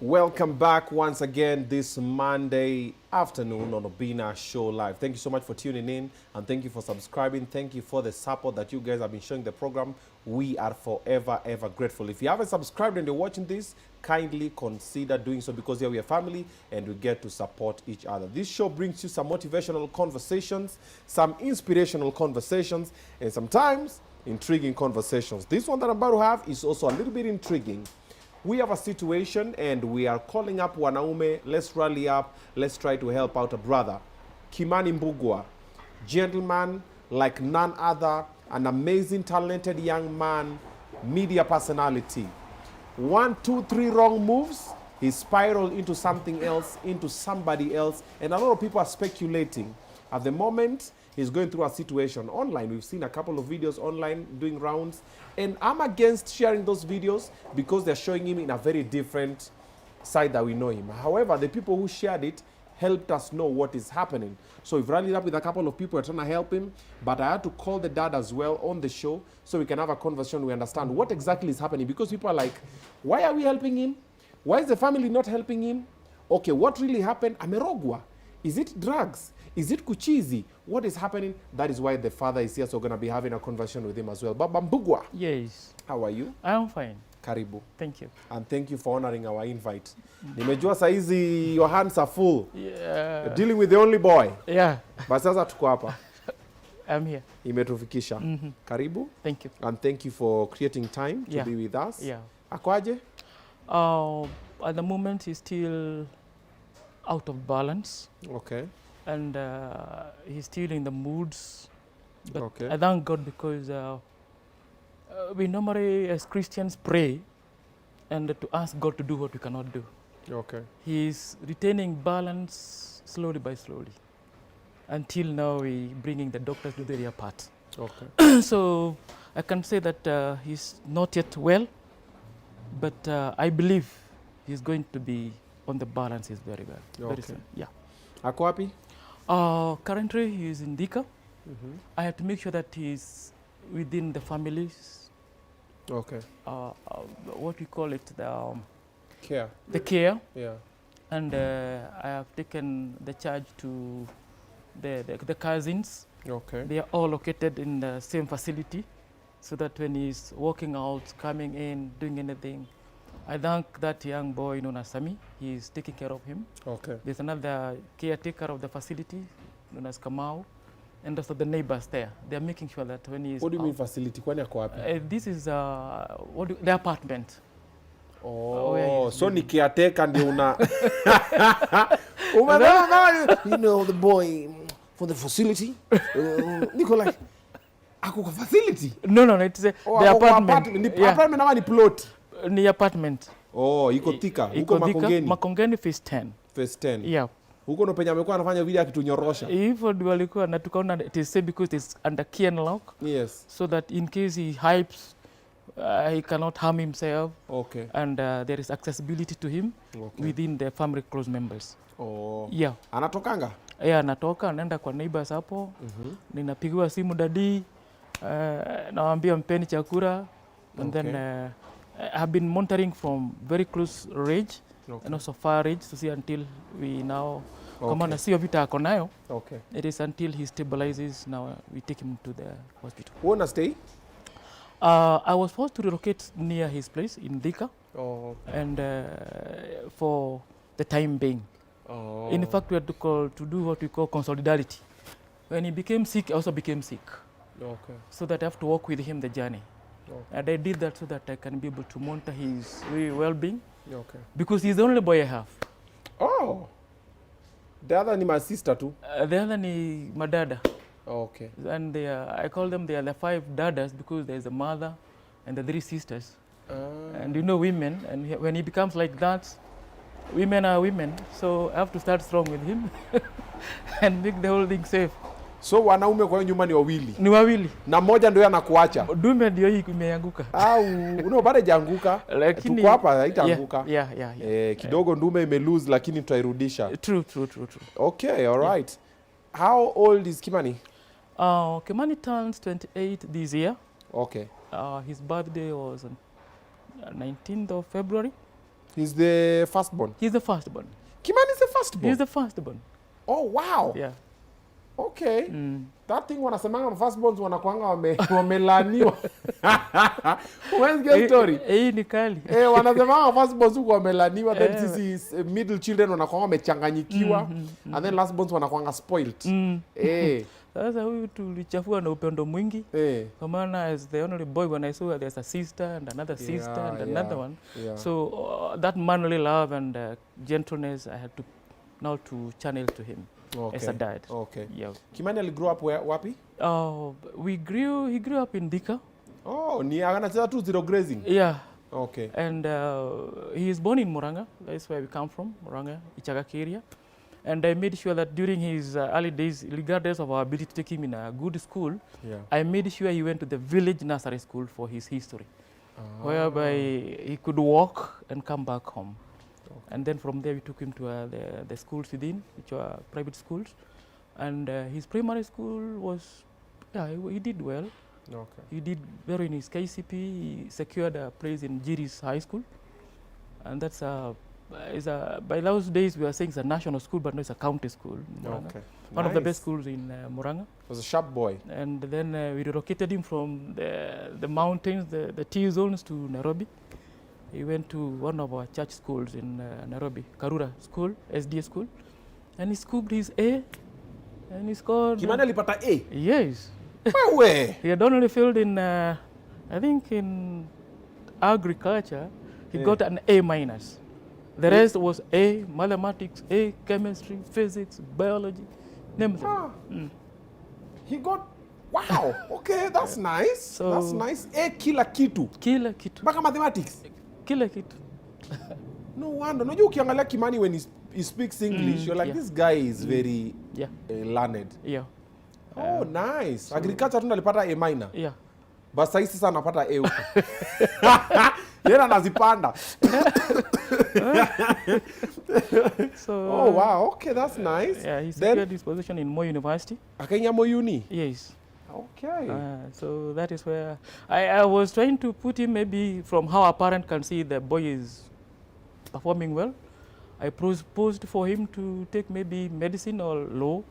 Welcome back once again this Monday afternoon on Obinna Show Live. Thank you so much for tuning in and thank you for subscribing. Thank you for the support that you guys have been showing the program. We are forever, ever grateful. If you haven't subscribed and you're watching this, kindly consider doing so because here we are family and we get to support each other. This show brings you some motivational conversations, some inspirational conversations, and sometimes intriguing conversations. This one that I'm about to have is also a little bit intriguing. We have a situation and we are calling up wanaume. Let's rally up. Let's try to help out a brother. KIMANI MBUGUA, gentleman like none other, an amazing, talented young man, media personality. 1, 2, 3 wrong moves, he spiraled into something else, into somebody else, and a lot of people are speculating. At the moment, he's going through a situation online. We've seen a couple of videos online doing rounds, and I'm against sharing those videos because they're showing him in a very different side that we know him. However, the people who shared it helped us know what is happening. So we've rallied up with a couple of people who are trying to help him, but I had to call the dad as well on the show so we can have a conversation. We understand what exactly is happening because people are like, why are we helping him? Why is the family not helping him? Okay, what really happened? Amerogwa. Is it drugs? Is it kuchizi? What is happening? That is why the father is here, so we're going to be having a conversation with him as well. Baba Mbugua. Yes. How are you? I'm fine. Karibu. Thank you. And thank you for honoring our invite. Nimejua saizi your hands are full. Yeah. You're dealing with the only boy. Yeah. But sasa tuko hapa. I'm here. Imetufikisha. Karibu. Thank you. And thank you for creating time to be with us. Yeah. Akwaje? At the moment, he's still out of balance. Okay. And he's still in the moods. But Okay. I thank God because we normally, as Christians, pray and to ask God to do what we cannot do. Okay. He's retaining balance slowly by slowly. Until now, we bringing the doctors to do their part. Okay. So I can say that he's not yet well, but I believe he's going to be on the balance is very well. Very soon. Yeah. Ako wapi? Currently, he is in Dika. I have to make sure that he's within the families. Okay. What we call it, Care. the care. Yeah. And I have taken the charge to the cousins. Okay. They are all located in the same facility, so that when he's walking out, coming in, doing anything, I thank that young boy known as Sami. He's taking care of him. Okay. There's another caretaker of the facility known as Kamau, and also the neighbors there. They're making sure that when he's What do you mean facility? Kwani ako wapi? this is the apartment. Oh, so ni caretaker ndio una. You know the boy for the facility. Niko like ako kwa facility. No, it's the apartment. Ni apartment ama ni plot? Ni apartment. Oh, iko Thika. Huko Makongeni. Makongeni phase 10. Phase 10. Yeah. Huko ndo penye amekuwa anafanya video akitunyorosha. Hivyo ndio walikuwa na tukaona it is safe because it's under key and lock. Yes. So that in case he hypes, he cannot harm himself. Okay. And there is accessibility to him within the family close members. Oh. Yeah. Anatokanga? Yeah, anatoka anaenda kwa neighbors hapo. Ninapigiwa simu dadi, nawaambia mpeni chakula. And then I have been monitoring from very close range and also far range to see until we now kama na sio vita ako nayo. Okay. It is until he stabilizes. Now we take him to the hospital. Wanna stay? I was forced to relocate near his place in Dika. Oh. And for the time being. Oh. In fact, we had to do what we call consolidarity. When he became sick, I also became sick. Okay. So that I have to walk with him the journey. Okay. And I did that so that I can be able to monitor his well-being. Okay. Because he's the only boy I have. Oh. The other ni my sister too. The other ni madada. Okay. And I call them, they are the 5 dadas because there's a mother and the 3 sisters. And you know women, and when he becomes like that, women are women. So I have to start strong with him and make the whole thing safe. So wanaume kwa nyumba ni wawili. Ni wawili. Na mmoja ndio anakuacha. Dume ndio hii imeanguka. Au, bado hajaanguka. Lakini tuko hapa haitaanguka. Yeah. Kidogo ndume imelose lakini tutairudisha. True. Okay, all right. How old is Kimani? Kimani turns 28 this year. Okay. His birthday was on 19th of February. He's the firstborn. He's the firstborn. Kimani is the firstborn? He's the firstborn. Oh, wow. Yeah. Okay. That thing wanasemanga firstborns wanakuanga wamelaniwa. Where's the story? Ni kali. Wanasemanga firstborns huko wamelaniwa, then sisi middle children wanakuanga wamechanganyikiwa, and then lastborns wanakuanga spoiled. Sasa huyu tulichafua na upendo mwingi. Kwa maana as the only boy, when I saw there's a sister and another sister and another one. So that manly love and gentleness I had to now to channel to him. As a dad. Okay. Yeah. Kimani grew up where, wapi? He grew up in Thika. Oh, ni anacheza tu zero grazing. Yeah. Okay. And he is born in Muranga. That's where we come from, Muranga, Ichagaki area. And I made sure that during his early days, regardless of our ability to take him in a good school, I made sure he went to the village nursery school for his history, whereby he could walk and come back home. And then from there we took him to the schools within, which were private schools. And his primary school was, he did well. Okay. He did well in his KCP. He secured a place in Jiris High School. And that's by those days we were saying it's a national school, but no, it's a county school. Okay. One of the best schools in Muranga. Was a sharp boy. And then we relocated him from the mountains, the T zones to Nairobi. He went to one of our church schools in Nairobi, Karura School, SDA School, and he scooped his A, and he scored. Kimani alipata A? Yes. Where? He had only failed in, I think in agriculture, he got an A minus. The rest was A, mathematics, A, chemistry, physics, biology, name it. He got, wow, okay, that's nice. So, that's nice. A kila kitu. Kila kitu. Baka mathematics. Kila kitu. No wonder. Unajua ukiangalia Kimani when he speaks English, you're like, this guy is very learned. Yeah. Oh, nice. So, agriculture tu alipata A minor. Yeah. But sasa sasa anapata A huko. Yeye anazipanda. Oh wow, okay, that's nice. Yeah, he secured his position in Moi University. Akaingia Moi Uni? Yes. Okay. So that is where I was trying to put him maybe from how a parent can see the boy is performing well. I proposed for him to take maybe medicine or law.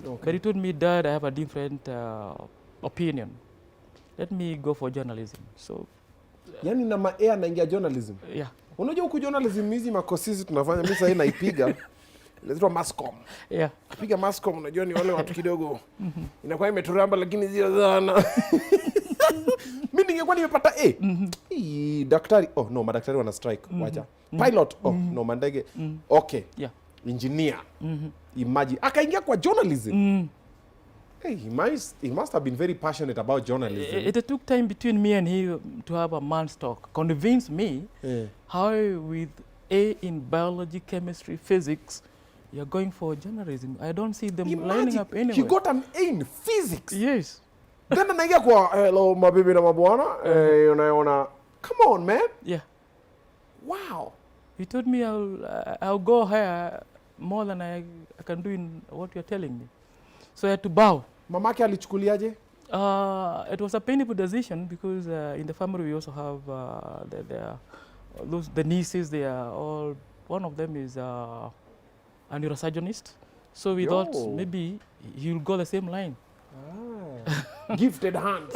Okay. But he told me, Dad, I have a different opinion. Let me go for journalism. So yani na ma-A anaingia journalism? Yeah. Unajua huku journalism hizi makosisi tunafanya, mimi sasa naipiga. Inaitwa Mascom. Yeah. Kupiga Mascom unajua ni wale watu kidogo. Inakuwa imeturamba lakini sio sana. Mimi ningekuwa nimepata A. Daktari, oh no, madaktari wana strike. Wacha. Pilot, oh no, mandege. Okay. Yeah. Engineer. Imagine. Akaingia kwa journalism. Hey, he must have been very passionate about journalism. It took time between me and him to have a man's talk. Convince me how with A in biology, chemistry, physics, you're going for journalism. I don't see them lining up anywhere. He got an A in physics. Yes. Then anaingia kwa hello mabibi na mabwana, unaona. Come on, man. Yeah. Wow. He told me I'll go higher more than I can do in what you're telling me. So I had to bow. Mamake alichukuliaje? It was a painful decision because in the family we also have the nieces. They are all, one of them is a neurosurgeonist. So we thought maybe he'll go the same line. Gifted hands.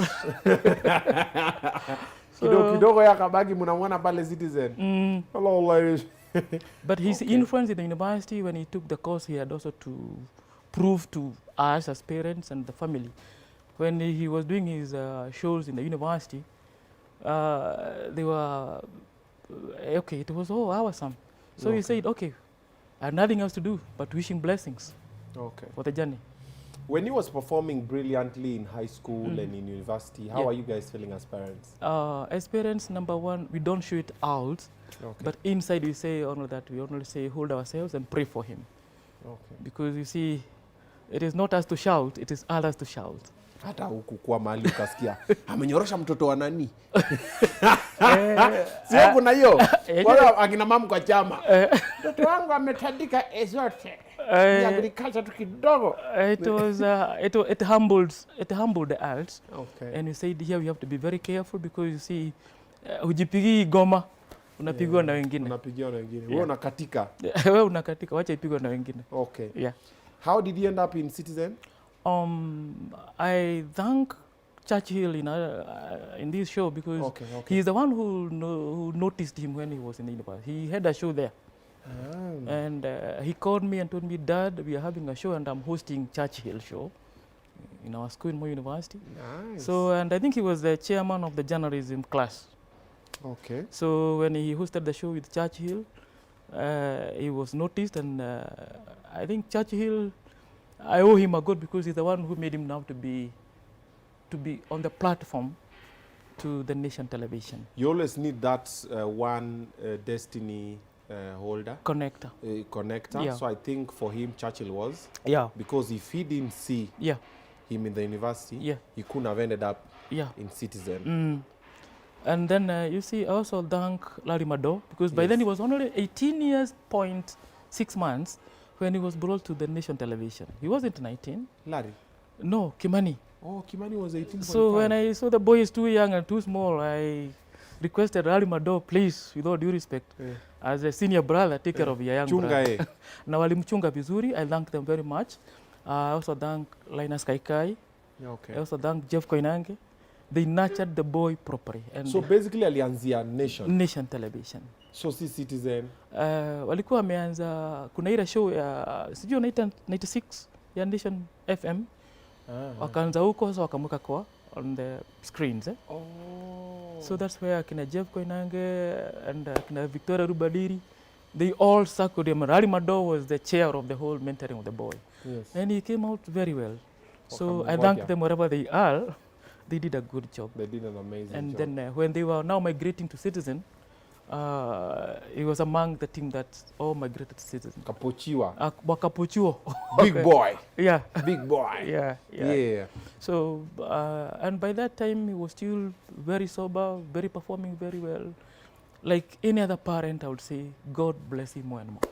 Kidogo yakabaki mnamwona pale Citizen. Hello ladies. But his influence in the university, when he took the course, he had also to prove to us as parents and the family. When he was doing his shows in the university, they were, okay, it was all awesome. So he said, okay, I have nothing else to do but wishing blessings for the journey. When he was performing brilliantly in high school and in university, how are you guys feeling as parents? As parents, number one, we don't show it out, but inside we say only that, we only say hold ourselves and pray for him. Because you see, it is not us to shout, it is others to shout. Hata huku kwa mahali ukasikia amenyorosha mtoto wa nani? Sio kuna hiyo. Wala akina mama kwa chama. Mtoto wangu ametandika zote. Ni agriculture tu kidogo. It was it humbled the adults. Okay. And we said here we have to be very careful because you see hujipigi goma unapigwa na wengine. Unapigiwa na wengine. Wewe unakatika. Wewe unakatika, wacha ipigwe na wengine. Okay. Yeah. How did you end up in Citizen? I thank Churchill in this show because he's the one who noticed him when he was in the university. He had a show there. And he called me and told me, Dad, we are having a show and I'm hosting Churchill show in our school in Moi University. Nice. So, and I think he was the chairman of the journalism class. Okay. So when he hosted the show with Churchill, he was noticed, and I think Churchill, I owe him a god because he's the one who made him now to be on the platform to the nation television. You always need that one destiny holder. Connector. Connector. Yeah. So I think for him, Churchill was. Yeah. Because if he didn't see him in the university, he couldn't have ended up in Citizen. And then you see, I also thank Larry Mado because by then he was only 18 years, 6 months when he was brought to the nation television. He wasn't 19. Larry? No, Kimani. Oh, Kimani was 18.5. So when I saw the boy is too young and too small, I requested Larry Mado, please, with all due respect, as a senior brother, take care of your young brother. Na walimchunga vizuri. I thank them very much. I also thank Linus Kaikai. Okay. I also thank Jeff Koinange. They nurtured the boy properly. And so basically alianzia Nation Television. So si Citizen. Walikuwa wameanza, kuna ile show ya sijui unaita 96 ya Nation FM. Wakaanza huko sasa wakamweka kwa on the screens. So that's where akina Jeff Koinange and akina Victoria Rubadiri, they all circled him. Rally Mado was the chair of the whole mentoring of the boy. Yes. And he came out very well. So I thank them wherever they are. They did a good job. They did an amazing job. And then when they were now migrating to Citizen, he was among the team that all migrated to Citizen. Kapochiwa. Kapochiwa. Big boy. Yeah. Big boy. Yeah. So, and by that time he was still very sober, very performing very well. Like any other parent, I would say, God bless him more and more.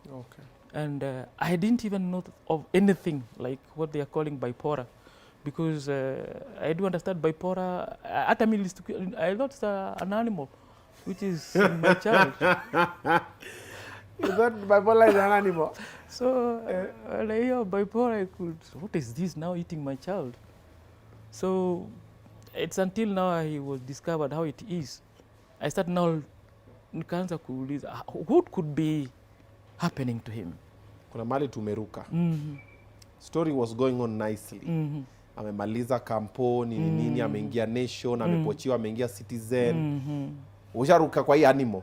Okay. And I didn't even know of anything like what they are calling bipolar. Because I do understand bipolar. I thought it's an animal, which is my child. You thought bipolar is an animal? So when I hear bipolar, I could, what is this now eating my child? So it's until now he was discovered how it is. I start now, nikaanza kuuliza, what could be happening to him? Kuna mali tumeruka. Story was going on nicely. Amemaliza kamponi nini, ameingia Nation, amepochiwa, ameingia Citizen. Usharuka kwa hii animal.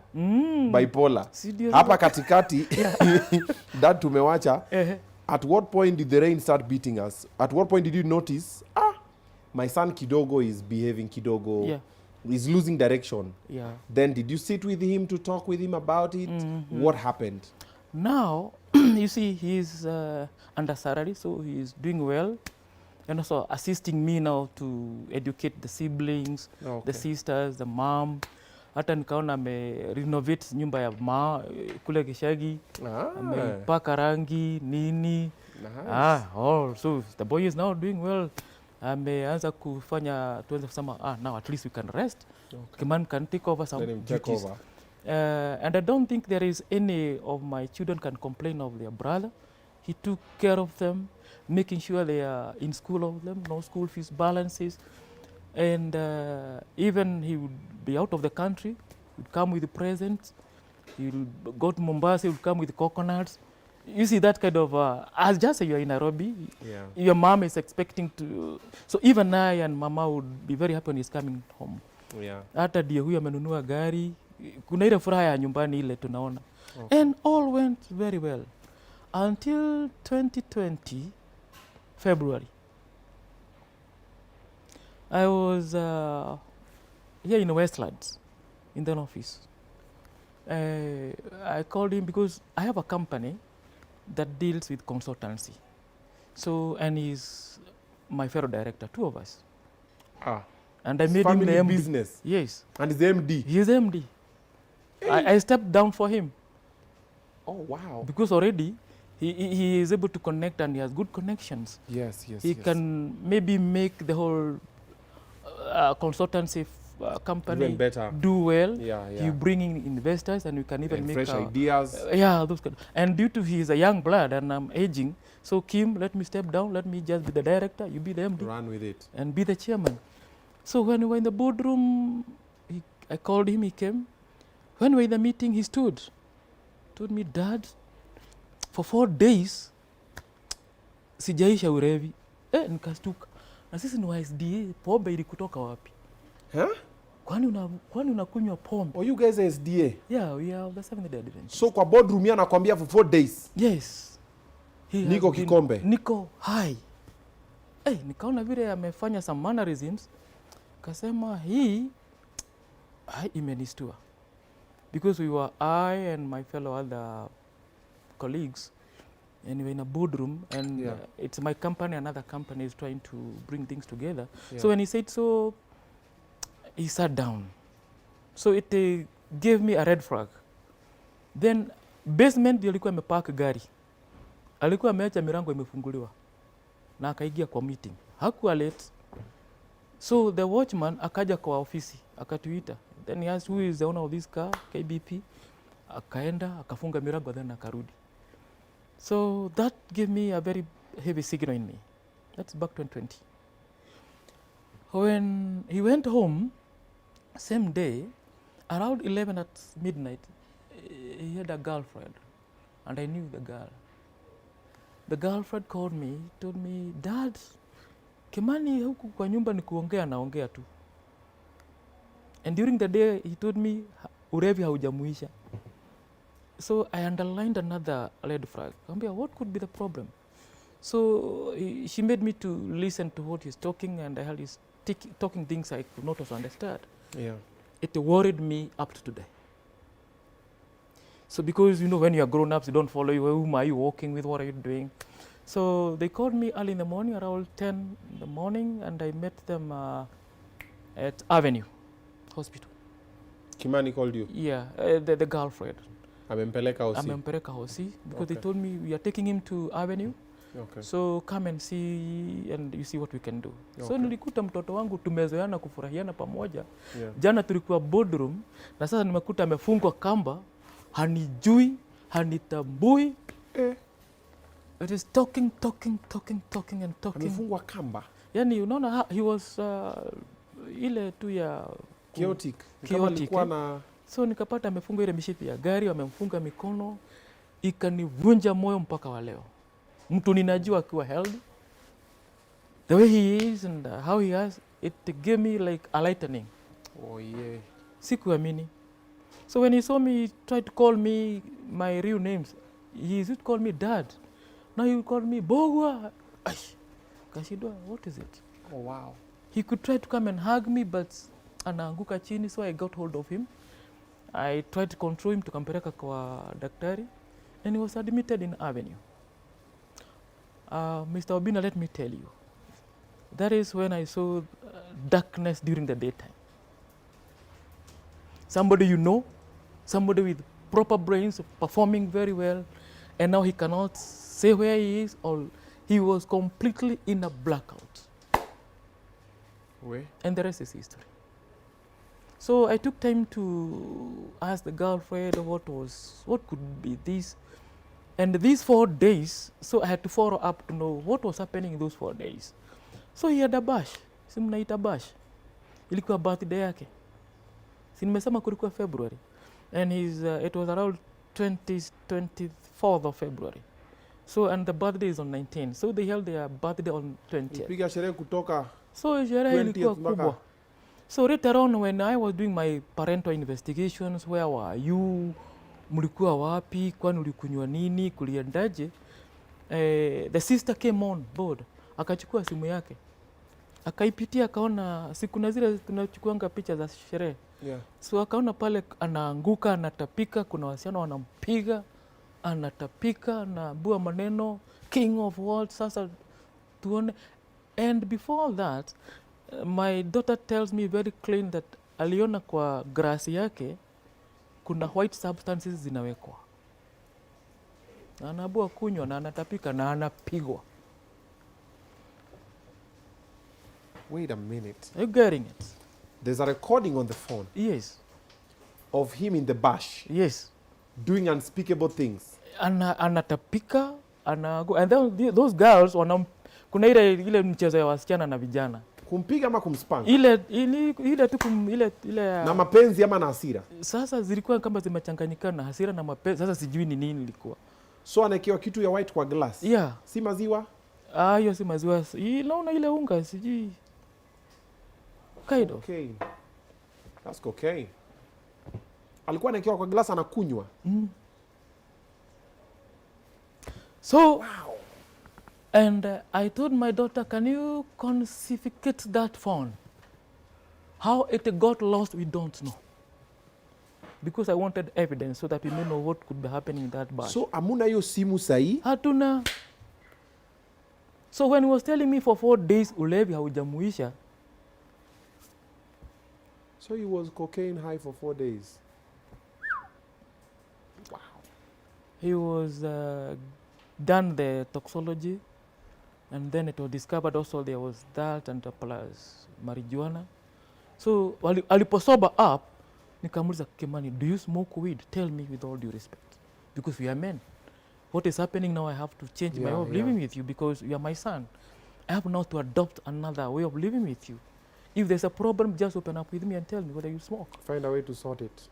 Bipolar. Hapa katikati that tumewacha. At what point did the rain start beating us? At what point did you notice, my son kidogo is behaving kidogo. He's losing direction. Then did you sit with him to talk with him about it? What happened? Now, you see, he's under salary, so he's doing well. And also assisting me now to educate the siblings, the sisters, the mom. Hata nikaona renovate nyumba ya kule Gishagi. Amepaka rangi, nini. Nice. So the boy is now doing well. Ameanza kufanya, tuanze kusema, now at least we can rest. Kimani can take over some duties. And I don't think there is any of my children can complain of their brother. He took care of them, making sure they are in school of them, no school fees balances. And even he would be out of the country, would come with the presents. He would go to Mombasa, he would come with coconuts. You see that kind of, as just say you're in Nairobi, your mom is expecting to, so even I and mama would be very happy when he's coming home. Hata ndiye huyu amenunua gari, kuna ile furaha ya nyumbani ile tunaona. And all went very well. Until 2020, February. I was here in Westlands, in the office. I called him because I have a company that deals with consultancy. So, and he's my fellow director, two of us. And I made him the MD. Business? Yes. And he's the MD? He's MD. Hey. I stepped down for him. Oh, wow. Because already he is able to connect and he has good connections. Yes. He can maybe make the whole consultancy company better. do well. Yeah. You bring in investors, and we can even and make fresh ideas. those kind. And due to he's a young blood and I'm aging, so Kim, let me step down. Let me just be the director. You be the MD. Run with it. And be the chairman. So when we were in the boardroom, I called him. He came. When we were in the meeting, he stood. Told me, Dad, for 4 days sijaisha urevi. Nikastuka. Na sisi ni wa SDA, pombe ili kutoka wapi? Huh? Kwani unakunywa pombe? Oh, you guys are SDA? Yeah, we are the Seventh-day Adventists. So kwa boardroom yana nakwambia for 4 days. Yes. Niko kikombe. Niko high. Nikaona vile amefanya some mannerisms. Kasema hii imenistua. Because we were I and my fellow other colleagues, and we were in a boardroom, and it's my company, another company is trying to bring things together. So when he said so, he sat down. So it gave me a red flag. Then basement ndio alikuwa amepark gari. Alikuwa ameacha milango imefunguliwa. Na akaingia kwa meeting. Hakuwa late. So the watchman akaja kwa ofisi, akatuita. Then he asked who is the owner of this car, KBP. Akaenda, akafunga milango, then akarudi. So that gave me a very heavy signal in me. That's back 2020. When he went home, same day, around 11 at midnight, he had a girlfriend. And I knew the girl. The girlfriend called me, told me, Dad, Kimani huku kwa nyumba ni kuongea naongea tu. And during the day, he told me, urevi haujamuisha. So I underlined another red flag. What could be the problem? So she made me to listen to what he's talking, and I heard he's talking things I could not also understand. Yeah. It worried me up to today. So because, when you are grown-ups, you don't follow you. Whom are you walking with? What are you doing? So they called me early in the morning, around 10 in the morning, and I met them at Avenue Hospital. Kimani called you? Yeah, the girlfriend. Amempeleka hosi. Because they told me we are taking him to Avenue. Okay. So come and see, and you see what we can do. Okay. So nilikuta mtoto wangu tumezoeana kufurahiana pamoja. Yeah. Jana tulikuwa boardroom, na sasa nimekuta amefungwa kamba, hanijui, hanitambui. It is talking and talking. Amefungwa kamba? Yani unaona he was ile tu ya chaotic. So nikapata amefunga ile mishipi ya gari, wamemfunga mikono, ikanivunja moyo mpaka wa leo. Mtu ninajua akiwa healthy, the way he is and how he has, it gave me like a lightening. Oh yeah. Sikuamini. So when he saw me, he tried to call me my real names. He used to call me Dad. Now he would call me Mbugua. Kashidwa, what is it? Oh wow. He could try to come and hug me, but anaanguka chini, so I got hold of him. I tried to control him, tukampeleka kwa daktari, and he was admitted in Avenue. Mr. Obinna, let me tell you, that is when I saw darkness during the daytime. Somebody somebody with proper brains, performing very well, and now he cannot say where he is, or he was completely in a blackout. Where? And the rest is history. So I took time to ask the girlfriend what could be this. And these 4 days, so I had to follow up to know what was happening in those 4 days. So he had a bash. Si mnaita bash. Ilikuwa birthday yake. Si nimesema kulikuwa February. And it was around 24th of February. So, and the birthday is on 19th. So they held their birthday on 20th. Piga sherehe kutoka so sherehe ilikuwa kubwa. So later on when I was doing my parental investigations, where were you? Mlikuwa wapi? Kwani ulikunywa nini? Kuliendaje? The sister came on board. Akachukua simu yake. Akaipitia akaona siku na zile tunachukuanga picha za sherehe. Yeah. So akaona pale anaanguka, anatapika, kuna wasichana wanampiga, anatapika na bua maneno, king of world, sasa tuone. And before all that, my daughter tells me very clean that aliona kwa grasi yake kuna white substances zinawekwa. Na anabua kunywa na anatapika na anapigwa. Wait a minute. Are you getting it? There's a recording on the phone. Yes. Of him in the bash. Yes. Doing unspeakable things. Anatapika, and then those girls kuna ile mchezo ya wasichana na vijana. Kumpiga ama kumspank? Ile tu na mapenzi ama na hasira. Sasa zilikuwa kama zimechanganyikana na hasira na mapenzi. Sasa sijui ni nini ilikuwa. So anaekewa kitu ya white kwa glass. Yeah. Si maziwa? Hiyo si maziwa. Naona ile unga sijui. Kind of. Okay. That's cocaine. Alikuwa anaekewa kwa glass anakunywa. So, wow. And I told my daughter, can you confiscate that phone? How it got lost, we don't know. Because I wanted evidence so that we may know what could be happening in that bash. So, amuna hiyo simu sahi? Hatuna. So when he was telling me for 4 days, ulevi haujamuisha. So he was cocaine high for 4 days? Wow. He was done the toxology, and then it was discovered also there was that and plus marijuana. So aliposober up, nikamuliza, Kimani, do you smoke weed? Tell me with all due respect, because we are men. What is happening now? I have to change my way of living with you because you are my son. I have now to adopt another way of living with you. If there's a problem, just open up with me and tell me whether you smoke. Find a way to sort it.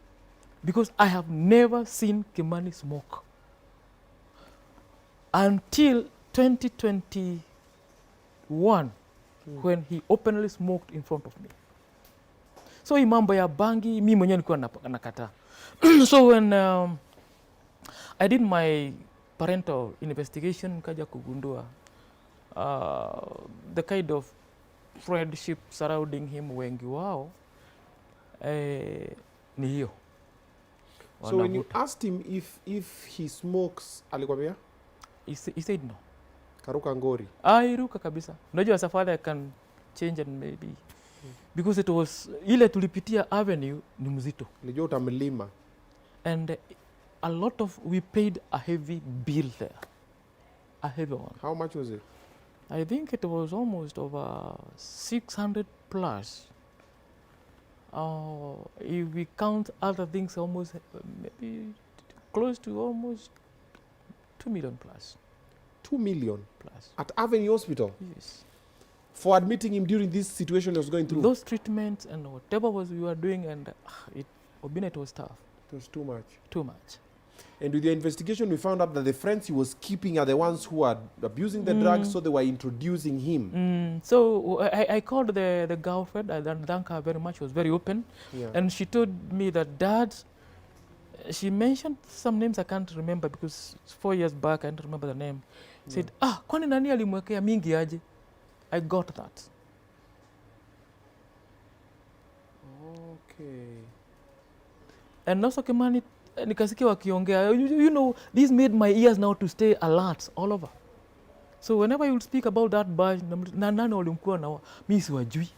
Because I have never seen Kimani smoke. Until 2021, when he openly smoked in front of me. So hii mambo ya bangi, mimi mwenyewe nilikuwa nakataa. So when I did my parental investigation, nikaja kugundua the kind of friendship surrounding him, wengi wao ni hiyo. So when you asked him if he smokes, alikwambia? He said no. Karuka ngori? Iruka kabisa. Unajua safari I can change and maybe. Because it was, ile tulipitia avenue ni mzito. Nilijua utamlima. And a lot of, we paid a heavy bill there. A heavy one. How much was it? I think it was almost over 600 plus. If we count other things, almost maybe close to almost 2 million plus. 2 million? Plus. At Avenue Hospital? Yes. For admitting him during this situation he was going through? Those treatments and whatever was we were doing, and Obinna, it was tough. It was too much? Too much. And with the investigation, we found out that the friends he was keeping are the ones who are abusing the drugs, so they were introducing him. So I called the girlfriend. I thank her very much. She was very open. Yeah. And she told me that Dad, she mentioned some names I can't remember because it's 4 years back, I can't remember the name. Said, kwani nani alimwekea mingi aje? I got that. Okay. And also Kimani, nikasikia wakiongea, you know, this made my ears now to stay alert all over. So whenever you speak about that bash, na nani walimkuwa na mimi siwajui.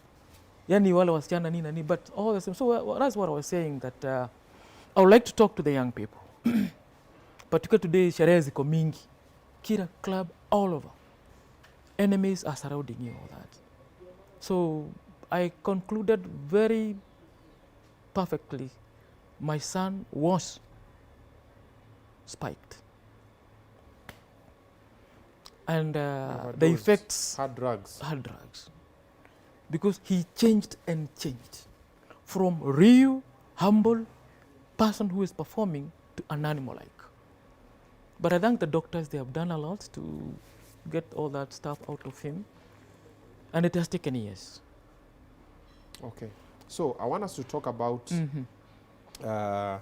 Yani wale wasichana nini nani, but all the same. So that's what I was saying, that I would like to talk to the young people. Particularly today, sherehe ziko mingi. Kila club all over. Enemies are surrounding you, all that. So I concluded very perfectly, my son was spiked. And the effects... Hard drugs. Hard drugs. Because he changed and changed. From real, humble person who is performing to an animal-like. But I thank the doctors, they have done a lot to get all that stuff out of him. And it has taken years. Okay. So I want us to talk about the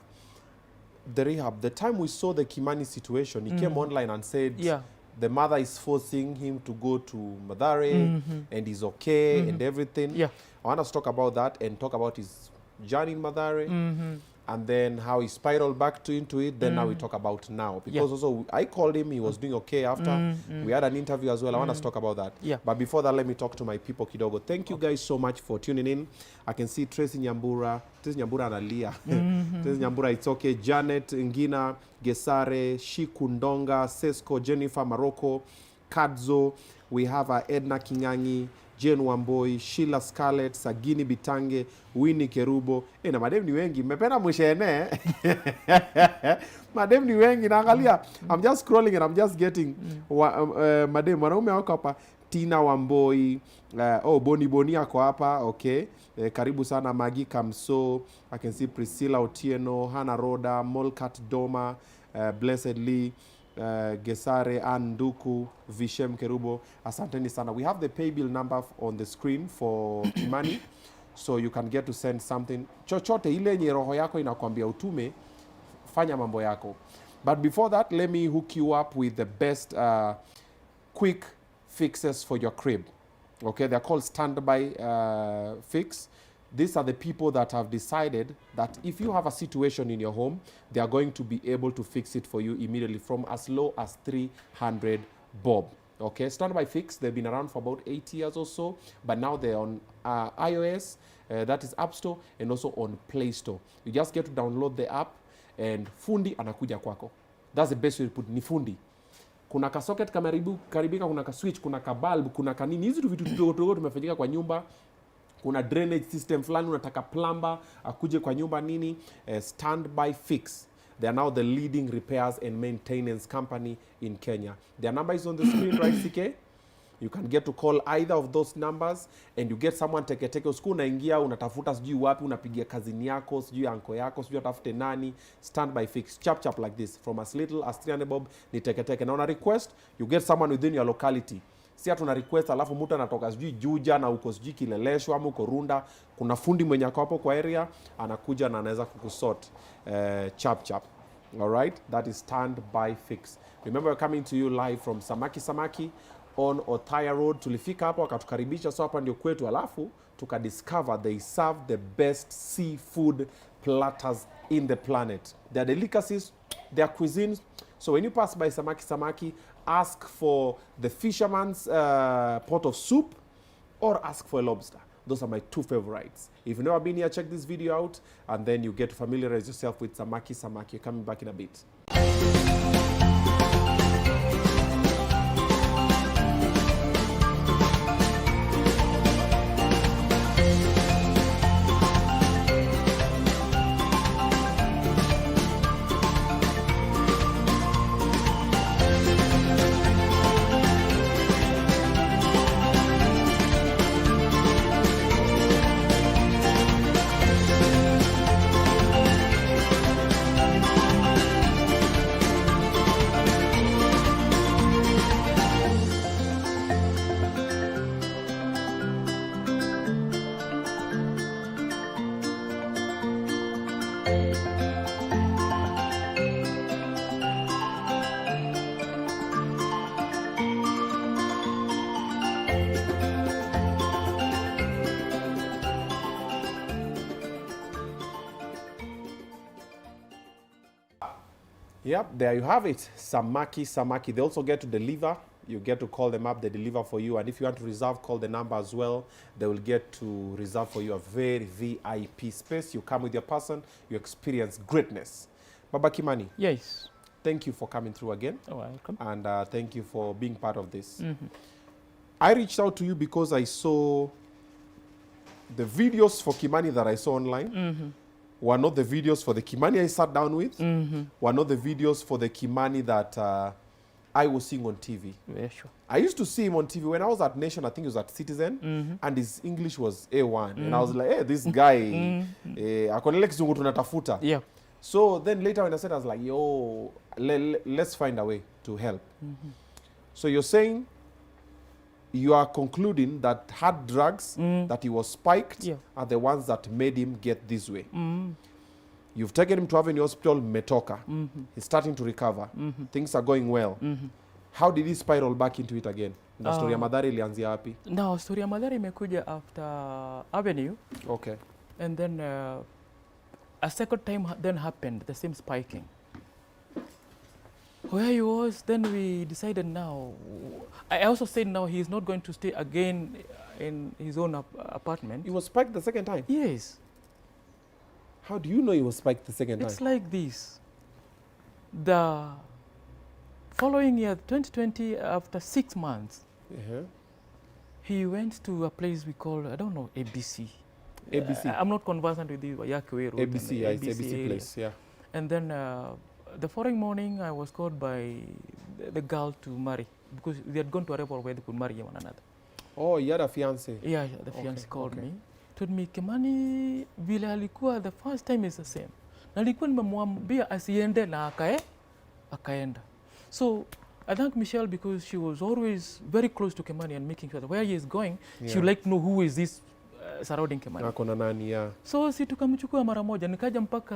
rehab. The time we saw the Kimani situation, he came online and said the mother is forcing him to go to Mathare and he's okay and everything. Yeah. I want us to talk about that and talk about his journey in Mathare and then how he spiraled back into it. Then now we talk about now. Because also I called him, he was doing okay after. We had an interview as well. I want us to talk about that. Yeah. But before that, let me talk to my people kidogo. Thank you guys so much for tuning in. I can see Tracy Nyambura. Tracy Nyambura analia. Tracy Nyambura, it's okay. Janet Ngina, Gesare, Shikundonga, Sesko, Jennifer Maroko, Kadzo. We have Edna Kingangi, Jane Wamboi, Sheila Scarlett, Sagini Bitange, Winnie Kerubo. Na madem ni wengi. Mmependa mshene. Madem ni wengi. Naangalia. I'm just scrolling and I'm just getting madem wanaume wako hapa. Tina Wamboi, Boni ako hapa, okay. Karibu sana Magi Kamso, I can see Priscilla Otieno, Hannah Roda, Molkat Doma, Blessed Lee, Gesare Anduku, Vishem Kerubo. Asanteni sana. We have the pay bill number on the screen for Kimani, so you can get to send something. Chochote ile nye roho yako inakwambia utume, fanya mambo yako. But before that, let me hook you up with the best quick fixes for your crib. Okay, they're called standby fix. These are the people that have decided that if you have a situation in your home, they are going to be able to fix it for you immediately from as low as 300 bob. Okay, standby fix, they've been around for about 8 years or so, but now they're on iOS, that is App Store, and also on Play Store. You just get to download the app and fundi anakuja kwako. That's the best way to put ni fundi. Kuna ka socket karibika, kuna ka switch, kuna ka bulb, kuna kanini. Hizi vitu vidogo tumefanyika kwa nyumba. Kuna drainage system fulani, unataka plumber akuje kwa nyumba nini. Standby fix. They are now the leading repairs and maintenance company in Kenya. Their number is on the screen, right, CK? You can get to call either of those numbers and you get someone teke. Usiku unaingia, unatafuta sijui wapi, unapigia kazini yako, sijui anko yako, sijui atafute nani. Standby fix. Chap like this. From as little as 300 bob, ni teke. Na una request, you get someone within your locality. Si hatu na request, alafu mtu anatoka sijui Juja na uko sijui Kileleshwa ama uko Runda. Kuna fundi mwenye ako hapo kwa area, anakuja na anaweza kukusort chap. Alright? That is standby fix. Remember, we're coming to you live from Samaki on Othaya Road. Tulifika hapo akatukaribisha, so hapa ndio kwetu, alafu tukadiscover they serve the best seafood platters in the planet. Their delicacies, their cuisines. So when you pass by Samaki, ask for the fisherman's pot of soup or ask for a lobster. Those are my two favorites. If you've never been here, check this video out and then you get to familiarize yourself with Samaki. You're coming back in a bit. Yep, there you have it. Samaki. They also get to deliver. You get to call them up, they deliver for you. And if you want to reserve, call the number as well. They will get to reserve for you a very VIP space. You come with your person, you experience greatness. Baba Kimani. Yes. Thank you for coming through again. Oh, welcome. And thank you for being part of this. I reached out to you because I saw the videos for Kimani that I saw online. Were not the videos for the Kimani I sat down with. Were not the videos for the Kimani that I was seeing on TV. Yeah, sure. I used to see him on TV when I was at Nation. I think he was at Citizen, and his English was A1. And I was like, hey, this guy, akonele kizungu tunatafuta. Yeah. So then later when I said, I was like, yo, let's find a way to help. So you're saying you are concluding that hard drugs that he was spiked are the ones that made him get this way. You've taken him to Avenue Hospital, Metoka. He's starting to recover. Things are going well. How did he spiral back into it again? Na story ya Madhari ilianzia wapi? Now, story ya Madhari imekuja after Avenue. Okay. And then a second time then happened, the same spiking. Where he was, then we decided now. I also said now he is not going to stay again in his own apartment. He was spiked the second time? Yes. How do you know he was spiked the second time? It's like this. The following year, 2020, after 6 months, He went to a place we call, I don't know, ABC. ABC. I'm not conversant with the Yakwe road. ABC, yeah, it's ABC area. place, yeah. And then the following morning, I was called by the girl to marry because they had gone to a level where they could marry one another. Oh, you had a fiance? Yeah, the fiance called me. Told me, Kimani, vile alikuwa the first time is the same. Na alikuwa nimemwambia asiende na akaenda. So I thank Michelle because she was always very close to Kimani and making sure that where he is going, she would like to know who is this surrounding Kimani. Ako na nani, yeah. So si tukamchukua mara moja, nikaja mpaka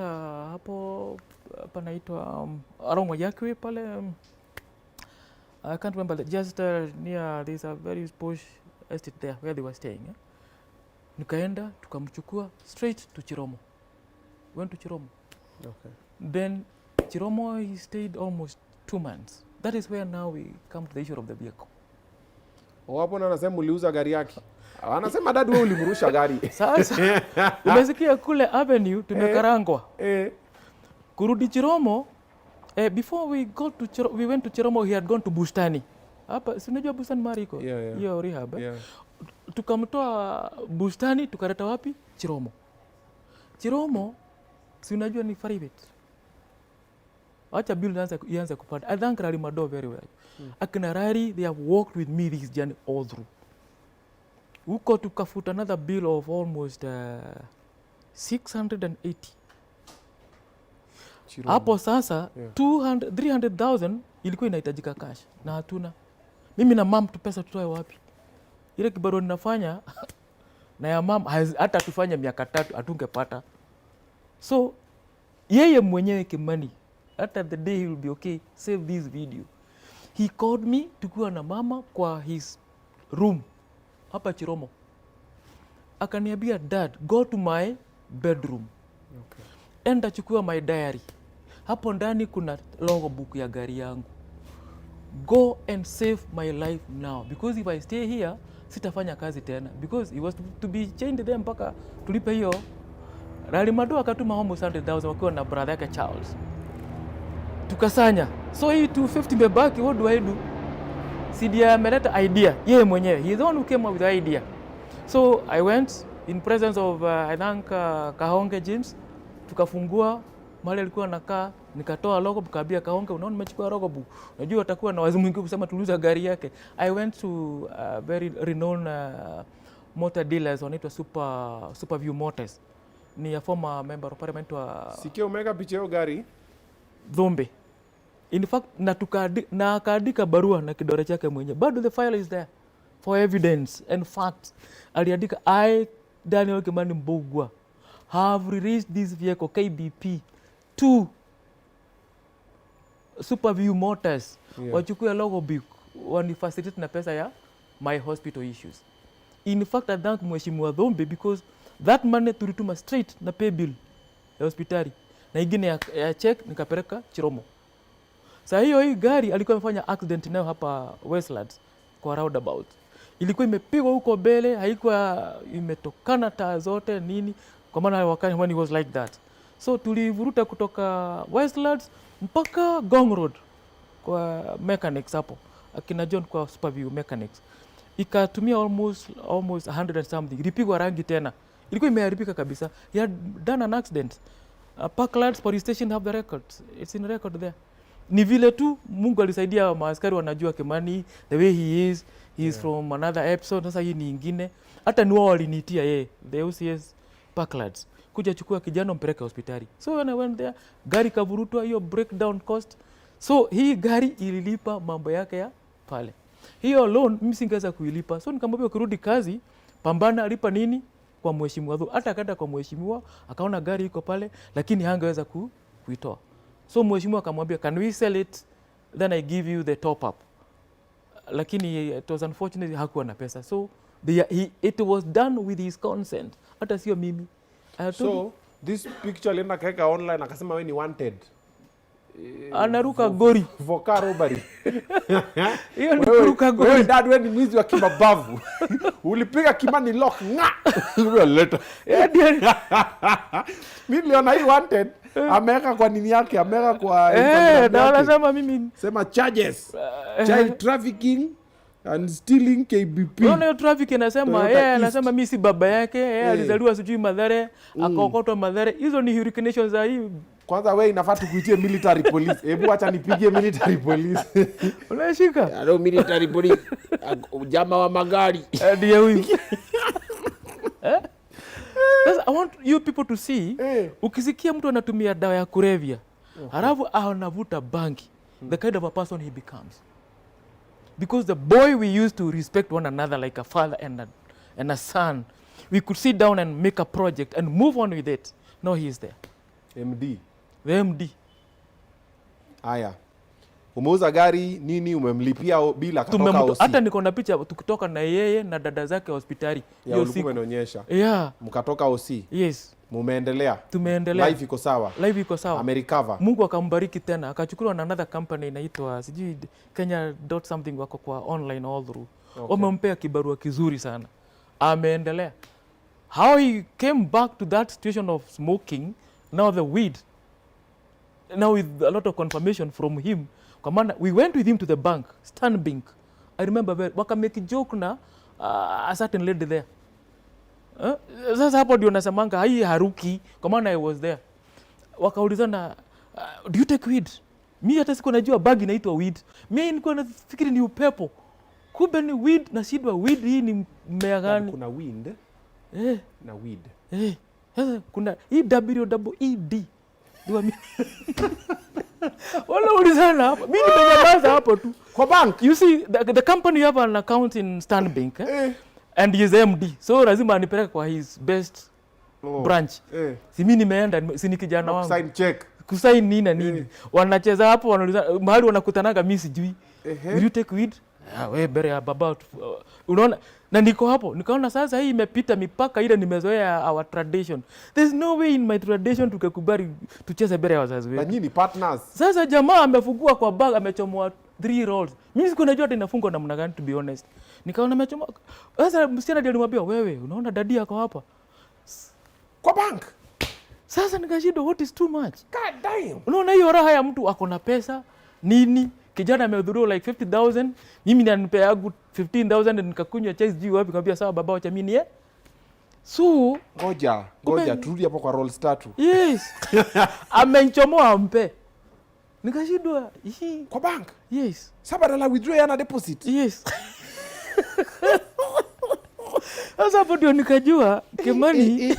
hapo panaitwa Arongwa Yakwe pale. I can't remember, just near there's a very posh estate there where they were staying. Nikaenda tukamchukua straight to Chiromo. Went to Chiromo. Okay. Then Chiromo, he stayed almost 2 months. That is where now we come to the issue of the vehicle. Wapo na anasema uliuza gari yake. Anasema dad wewe ulimrusha gari. Sasa umesikia kule Avenue tumekarangwa. Kurudi Chiromo, before we got to Chiromo, we went to Chiromo, he had gone to Bustani. Hapa si unajua Bustani Mariko? Yeah. Hiyo rehab. Yeah. Tukamtoa Bustani tukaleta wapi? Chiromo. Chiromo si unajua ni private. Acha bill ianze kupanda. I thank Rari Mado very well. Akina Rari, they have walked with me this journey all through. Huko tukafuta another bill of almost 680. Hapo sasa 300,000 ilikuwa inahitajika cash na hatuna. Mimi na mom tu pesa tutoe wapi? Ile kibarua ninafanya na ya mom hata tufanye miaka 3 atungepata. So yeye mwenyewe Kimani, at the day he will be okay, save this video. He called me tukiwa na mama kwa his room hapa Chiromo. Akaniambia, dad, go to my bedroom. Okay. Enda chukua my diary. Hapo ndani kuna logo book ya gari yangu. Go and save my life now because if I stay here sitafanya kazi tena because he was to be chained there mpaka tulipe hiyo. Ralimado akatuma almost 100,000 wakiwa na brother yake Charles. Tukasanya. So hii 250 mebaki, what do I do? Sidia ameleta idea yeye mwenyewe. He is the one who came up with the idea. So I went in presence of I think Kahonge James. Tukafungua mahali alikuwa anakaa, nikatoa logo book, kabia Kahonge, unaona nimechukua logo book. Unajua atakuwa na wazimu mwingi kusema tuliuza gari yake. I went to very renowned motor dealers wanaitwa Superview Motors. Ni a former member of parliament wa Sikia umeka picha hiyo gari Dhombe. In fact na akaandika barua na kidole chake mwenyewe. But the file is there for evidence and facts. Aliandika, I Daniel Kimani Mbugua have released this vehicle KBP to Superview Motors. Wachukue logo book wanifacilitate na pesa ya my hospital issues. In fact, I thank Mheshimiwa Dhombe because that money tulituma straight na pay bill ya hospitali na ingine ya check nikapeleka Chiromo. Sasa hii gari alikuwa amefanya accident nayo hapa Westlands kwa roundabout. Ilikuwa imepigwa huko mbele, haikuwa imetokana taa zote nini, kwa maana wakati when he was like that. So tulivuruta kutoka Westlands mpaka Gong Road kwa mechanics hapo. Akina John kwa Superview Mechanics. Ikatumia almost 100 and something. Ilipigwa rangi tena. Ilikuwa imeharibika kabisa. He had done an accident. Parklands police station have the records. It's in record there. Ni vile tu Mungu alisaidia maaskari wanajua Kimani the way he is from another episode. Sasa hii ni ingine. Hata ni wao walinitia yeye the OCS Parklands kuja chukua kijana mpeleke hospitali. So when I went there, gari kavurutwa, hiyo breakdown cost. So hii gari ililipa mambo yake ya pale. Hiyo loan mimi singeweza kuilipa. So nikamwambia ukirudi kazi pambana, alipa nini kwa mheshimiwa. Hata akaenda kwa mheshimiwa akaona gari iko pale lakini hangeweza kuitoa. So mheshimiwa akamwambia, can we sell it, then I give you the top up. Lakini it was unfortunately hakuwa na pesa. So it was done with his consent. Hata sio mimi. So this picture alienda kaeka online akasema wewe ni wanted. Anaruka gori for car robbery. Hiyo ni kuruka gori. Wewe dad, wewe ni mwizi wa kimabavu. Ulipiga Kimani lock nga. Wewe leta. Mimi niliona hii wanted ameweka kwa nini yake, ameweka kwa na anasema mimi sema charges, child trafficking, and stealing KBP. Unaona traffic inasema anasema mimi si baba yake, alizaliwa sijui Mathare, akaokotwa Mathare. Hizo ni hurricanes za hii. Kwanza wewe inafaa tukuitie military police. Hebu acha nipigie military police. Unashika? Hello military police. Jamaa wa magari. Ndio huyu. I want you people to see, ukisikia mtu anatumia dawa ya kulevya, halafu anavuta bangi, the kind of a person he becomes. Because the boy we used to respect one another like a father and a son, we could sit down and make a project and move on with it. No, he is there. MD. The MD. Aya. Umeuza gari nini, umemlipia bila katoka OC. Hata niko na picha tukitoka na yeye na dada zake hospitali. Hiyo siku umeonyesha. Mkatoka OC. Yes. Mumeendelea. Tumeendelea. Life iko sawa. Life iko sawa. Americover. Mungu akambariki tena. Akachukuliwa na another company inaitwa sijui Kenya something wako kwa online all through. Wamempea kibarua kizuri sana. Ameendelea. How he came back to that situation of smoking, now the weed. Now with a lot of confirmation from him. Kwa maana we went with him to the bank, Stanbank. I remember waka make a joke na a certain lady there. Sasa hapo ndio nasemanga hii haruki, kwa maana I was there. Wakaulizana, do you take weed? Mimi hata siko najua bag inaitwa weed. Mimi nilikuwa nafikiri ni upepo. Kumbe ni weed, na shidwa weed hii ni mmea gani? Kuna wind na weed. Sasa kuna hii WEED. Ndio mimi. Wala ulizana hapo. Mimi nimenyamaza hapo tu. Kwa bank. You see the company have an account in Stanbank. And he is MD. So lazima anipeleke kwa his best branch. Si mimi nimeenda, si ni kijana wangu. Sign check. Kusign nini na nini. Wanacheza hapo, wanauliza mahali wanakutanaga mimi sijui. Will you take weed? We bere about unaona, na niko hapo nikaona sasa hii imepita mipaka ile nimezoea our tradition. There's no way in my tradition tukakubali tucheze bere ya wazazi wetu. Na nyinyi partners. Sasa jamaa amefungua kwa bag, amechomoa 3 rolls. Mimi siko najua hata inafungwa namna gani, to be honest. Nikaona amechomoa. Sasa msichana ndiye alimwambia, wewe unaona dadi yako hapa kwa bank. Sasa nikashindwa, what is too much? God damn. Unaona hiyo raha ya mtu ako na pesa nini? Kijana amehudhuria like 50,000, mimi nanipea yangu 15,000 nikakunywa chai juu wapi, nikamwambia sawa baba acha mimi So ngoja turudi hapo kwa rolls 3. Yes. Amenchomoa ampe. Nikashindwa hii kwa bank. Yes. Sasa badala withdraw yana deposit. Yes. Sasa hapo ndio nikajua Kimani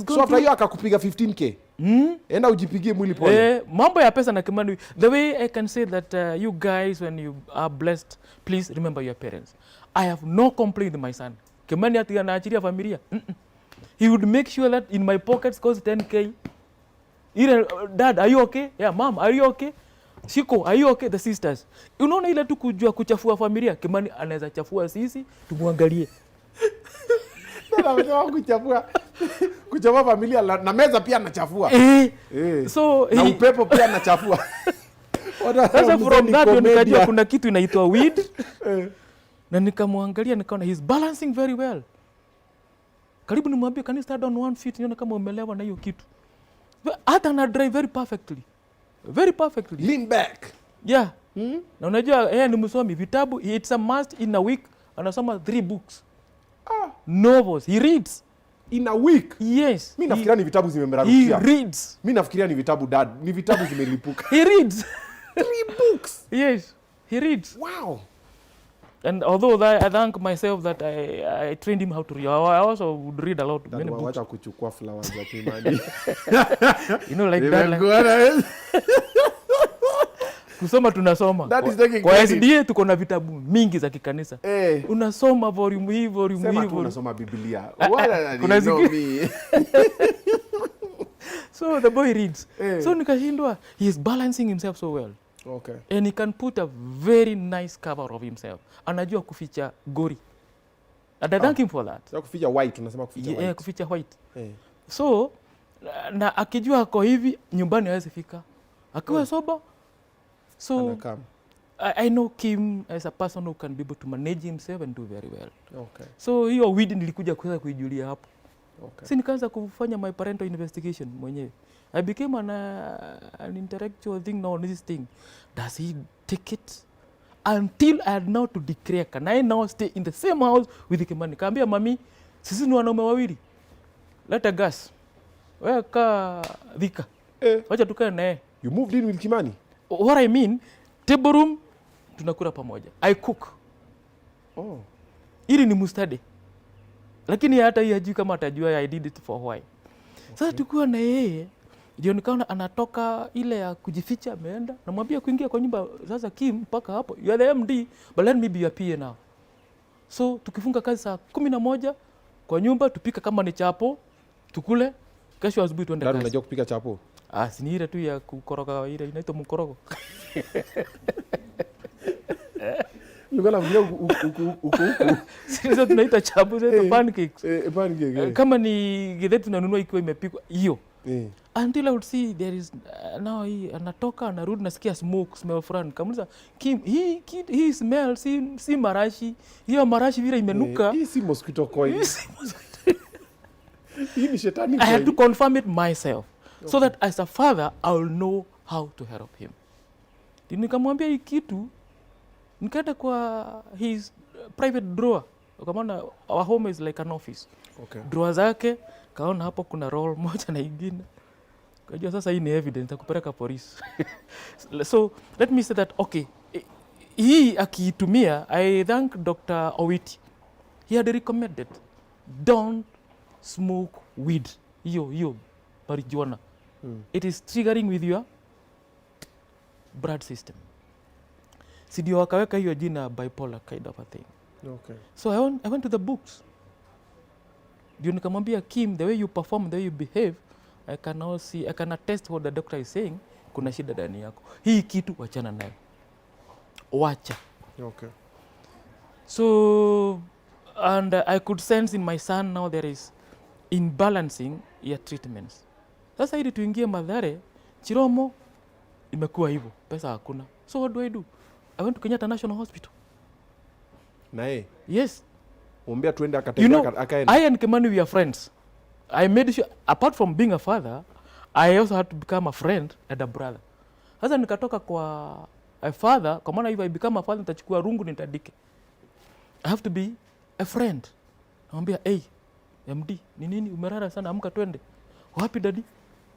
so after you akakupiga 15k. Enda ujipigie mwili pole. Mambo ya pesa na Kimani. The way I can say that you guys when you are blessed, please remember your parents. I have no complaint with my son. Kimani ati anaachilia familia. He would make sure that in my pockets cost 10k. Dad, are you okay? Yeah, mom, are you okay? Shiko, are you okay? The sisters. Unaona ile tu kujua kuchafua familia, Kimani anaweza chafua sisi, tumwangalie. Na kuchafua familia na meza pia anachafua. So na upepo pia anachafua. Sasa from that nikajua kuna kitu inaitwa weed. Na nikamwangalia nikaona he's balancing very well. Karibu nimwambie can you start on 1 feet, nione kama umelewa na hiyo kitu. Hata na drive very perfectly. Very perfectly. Lean back. Yeah. Na unajua yeye ni msomi, vitabu it's a must in a week anasoma 3 books. Novels. He reads in a week. Yes. Mimi nafikiria ni vitabu zimemrarukia. He reads. Mimi nafikiria ni vitabu dad, ni vitabu zimelipuka. He reads 3 books. Yes, he reads. Wow. And although I thank myself that I trained him how to read, I also would read a lot. Many books. Wacha kuchukua flowers za Kimani. You know like that. Kusoma tunasoma. Kwa SDA tuko na vitabu mingi za kikanisa. Unasoma volume hii, volume hii. Sema tu unasoma Biblia. Kuna zingine. So the boy reads. So nikashindwa, he is balancing himself so well. Okay. And he can put a very nice cover of himself. Anajua kuficha gori. And I thank him for that. Sio kuficha white, unasema kuficha white. Kuficha white. So na akijua ako hivi nyumbani hawezi fika. Akiwa soba. So I know Kim as a person who can be able to manage himself and do very well. Okay. So hiyo weed nilikuja kuweza kuijulia hapo. Okay. Si nikaanza kufanya my parental investigation mwenyewe. I became an intellectual thing now on this thing. Does he take it? until I had now to declare, can I now stay in the same house with Kimani? Kaambia mami, sisi ni wanaume wawili. Leta gas. Wewe ka Thika. Wacha tukae naye. You moved in with Kimani? What I mean, table room tunakula pamoja. I cook. Oh. Ili ni mustadi. Lakini hata yeye hajui kama atajua I did it for why. Sasa tukiwa na yeye, ndio nikaona anatoka ile ya kujificha ameenda. Namwambia kuingia kwa nyumba sasa Kim mpaka hapo. You are the MD, but let me be your PA now. So tukifunga kazi saa 11 kwa nyumba tupika kama ni chapo, tukule, kesho asubuhi tuende kazi. Unajua kupika chapo? Si ni ile tu ya kukoroga ile inaitwa mkorogo. Nilikuwa nafikiria huko. Sisi tunaita chapo zetu pancakes. Pancake. Kama ni githeri tunanunua ikiwa imepikwa hiyo. Until I would see there is now he anatoka anarudi nasikia smell fulani. Kamuliza Kim, he smells si marashi. Hiyo marashi vile imenuka. Hii si mosquito coil. Hii ni shetani coil. I had to confirm it myself. Okay. So that as a father I will know how to help him. Nikamwambia hii kitu nikaenda kwa his private drawer. Kwa maana our home is like an office. Okay. Drawer zake kaona hapo kuna roll moja na ingine. Kajua sasa hii ni evidence kupeleka polisi. So let me say that okay. Hii akiitumia, I thank Dr. Owiti. He had recommended don't smoke weed. Hiyo marijuana. It is triggering with your blood system. Sidio wakaweka hiyo jina bipolar kind of a thing. Okay. So I went to the books. Ndio nikamwambia Kim, the way you perform, the way you behave, I can attest what the doctor is saying, kuna shida ndani yako. Hii kitu wachana nayo. Wacha. Okay. So and I could sense in my son now there is imbalancing ya treatments. Sasa ili tuingie Mathare, Chiromo imekuwa hivyo, pesa hakuna. So what do? I went to Kenyatta National Hospital. Nae? Yes. Umbea tuende akatembea akaenda. I and Kimani we are friends. I made sure, apart from being a father, I also had to become a friend and a brother. Sasa nikatoka kwa a father, kwa maana if I become a father nitachukua rungu nitadike. I have to be a friend. Namwambia, hey, MD, ni nini umerara sana, amka twende. Wapi daddy?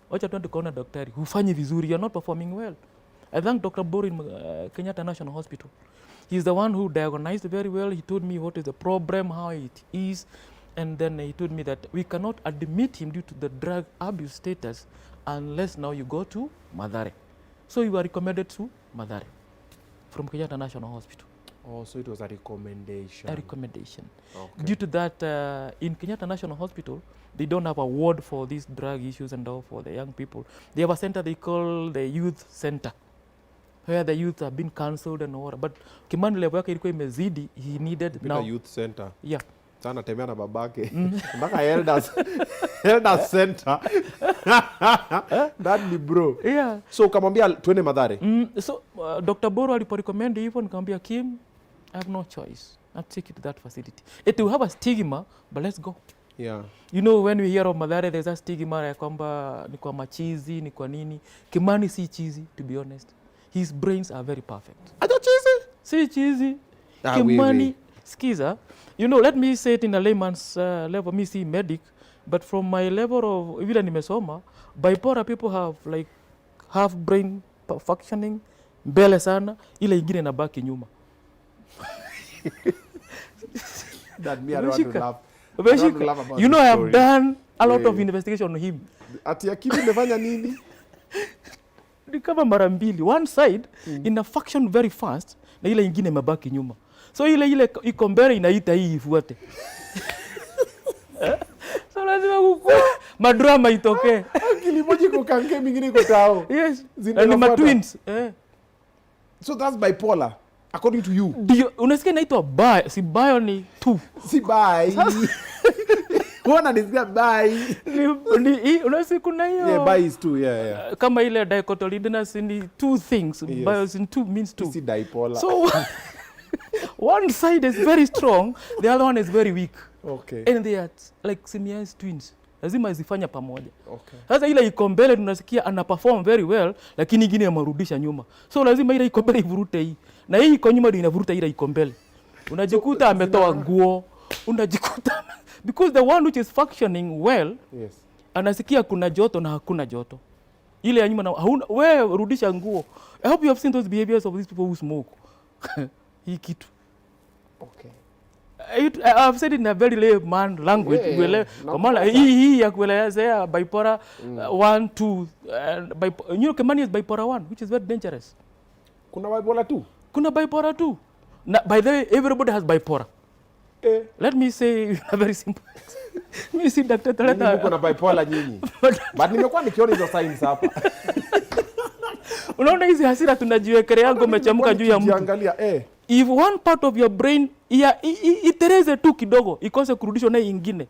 Wacha twende kuona daktari. Hufanyi vizuri, you're not performing well. I thank Dr. Bori in Kenyatta National Hospital. He's the one who diagnosed very well. He told me what is the problem, how it is. And then he told me that we cannot admit him due to the drug abuse status unless now you go to Mathare. So you were recommended to Mathare from Kenyatta National Hospital. Oh, so it was a recommendation. A recommendation. Okay. Due to that, in Kenyatta National Hospital, they don't have a ward for these drug issues and all for the young people. They have a center they call the youth center, where the youth have been cancelled and all. But Kimani level yake ilikuwa imezidi, he needed now. Youth center. Yeah. Sana tembea na babake. Mpaka elders center. That ni bro. Yeah. So ukamwambia twende Mathare. So Dr. Boro aliporecommend hivyo nikamwambia Kim, I have no choice. I'll take you to that facility. It will have a stigma, but let's go. Yeah. You know when we hear of Mathare there's a stigma ya kwamba ni kwa machizi, ni kwa nini. Kimani si cheesy, to be honest. His brains are very perfect. Acha cheesy? Si cheesy. Kimani, skiza. You know, let me say it in a layman's level, me see medic, but from my level of vile nimesoma, bipolar people have like half brain functioning, mbele sana, ile ingine inabaki nyuma. That me I don't want to laugh. You know, I have done a lot of investigation on him. Ati akili imefanya nini? Ni kama mara mbili. One side ina function very fast na ile ingine imebaki nyuma. So ile iko mbele inaita hii ifuate. So lazima kukua madrama itokee. Akili moja iko kange mingine iko tao. Yes. Ni ma twins. So that's bipolar according to you. Dio, unasikia inaitwa bi, si bio ni two. Si bi. Wana nisikia bi. Ni unasikia kuna hiyo. Yeah, bi is two, yeah. Kama ile dicotyledonous ni two things. Yes. Bios in two means two. Si bipolar. So one side is very strong, the other one is very weak. Okay. And they are like simians twins. Lazima zifanya pamoja. Okay. Sasa ile iko mbele tunasikia ana perform very well, lakini ingine yamarudisha nyuma. So lazima ile iko mbele ivurute hii. na hii iko nyuma ndio inavuruta ile iko mbele. Unajikuta ametoa nguo, unajikuta because the one which is functioning well, yes, anasikia kuna joto na hakuna joto. Ile ya nyuma na wewe rudisha nguo. I hope you have seen those behaviors of these people who smoke. Hii kitu. Okay. I've said it in a very layman language. Kwa maana hii ya kuelezea bipolar 1, 2 you know Kimani is bipolar 1, which is very dangerous. Kuna bipolar 2? Kuna bipolar 2. By the way, everybody has bipolar. Let me say a very simple. Mimi si daktari taleta. Niko na bipolar nyinyi. But nimekuwa nikiona hizo signs hapa. Unaona hizi hasira tunajiwekelea yangu umechamuka juu ya mtu. Angalia If one part of your brain itereze tu kidogo ikose kurudishwa na nyingine.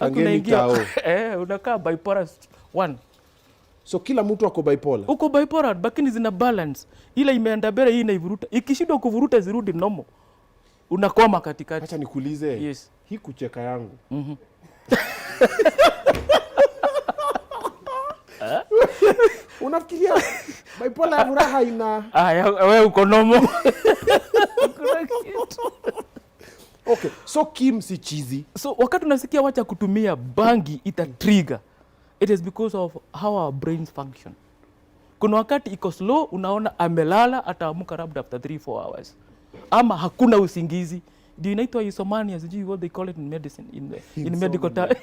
Unaingia unakaa bipolar 1. So kila mtu ako bipolar. Uko bipolar lakini zina balance. Ile imeenda mbele hii inaivuruta. Ikishindwa kuvuruta zirudi normal. Unakwama katikati. Acha nikuulize. Yes. Hii kucheka yangu. Unafikiria bipolar ya furaha ina wewe uko normal. Okay, so Kim si chizi. So wakati unasikia wacha kutumia bangi ita trigger. It is because of how our brains function. Kuna wakati iko slow, unaona amelala ataamuka labda after 3-4 hours. Ama hakuna usingizi. Do inaitwa insomnia, sijui what they call it in medicine, in medical terms.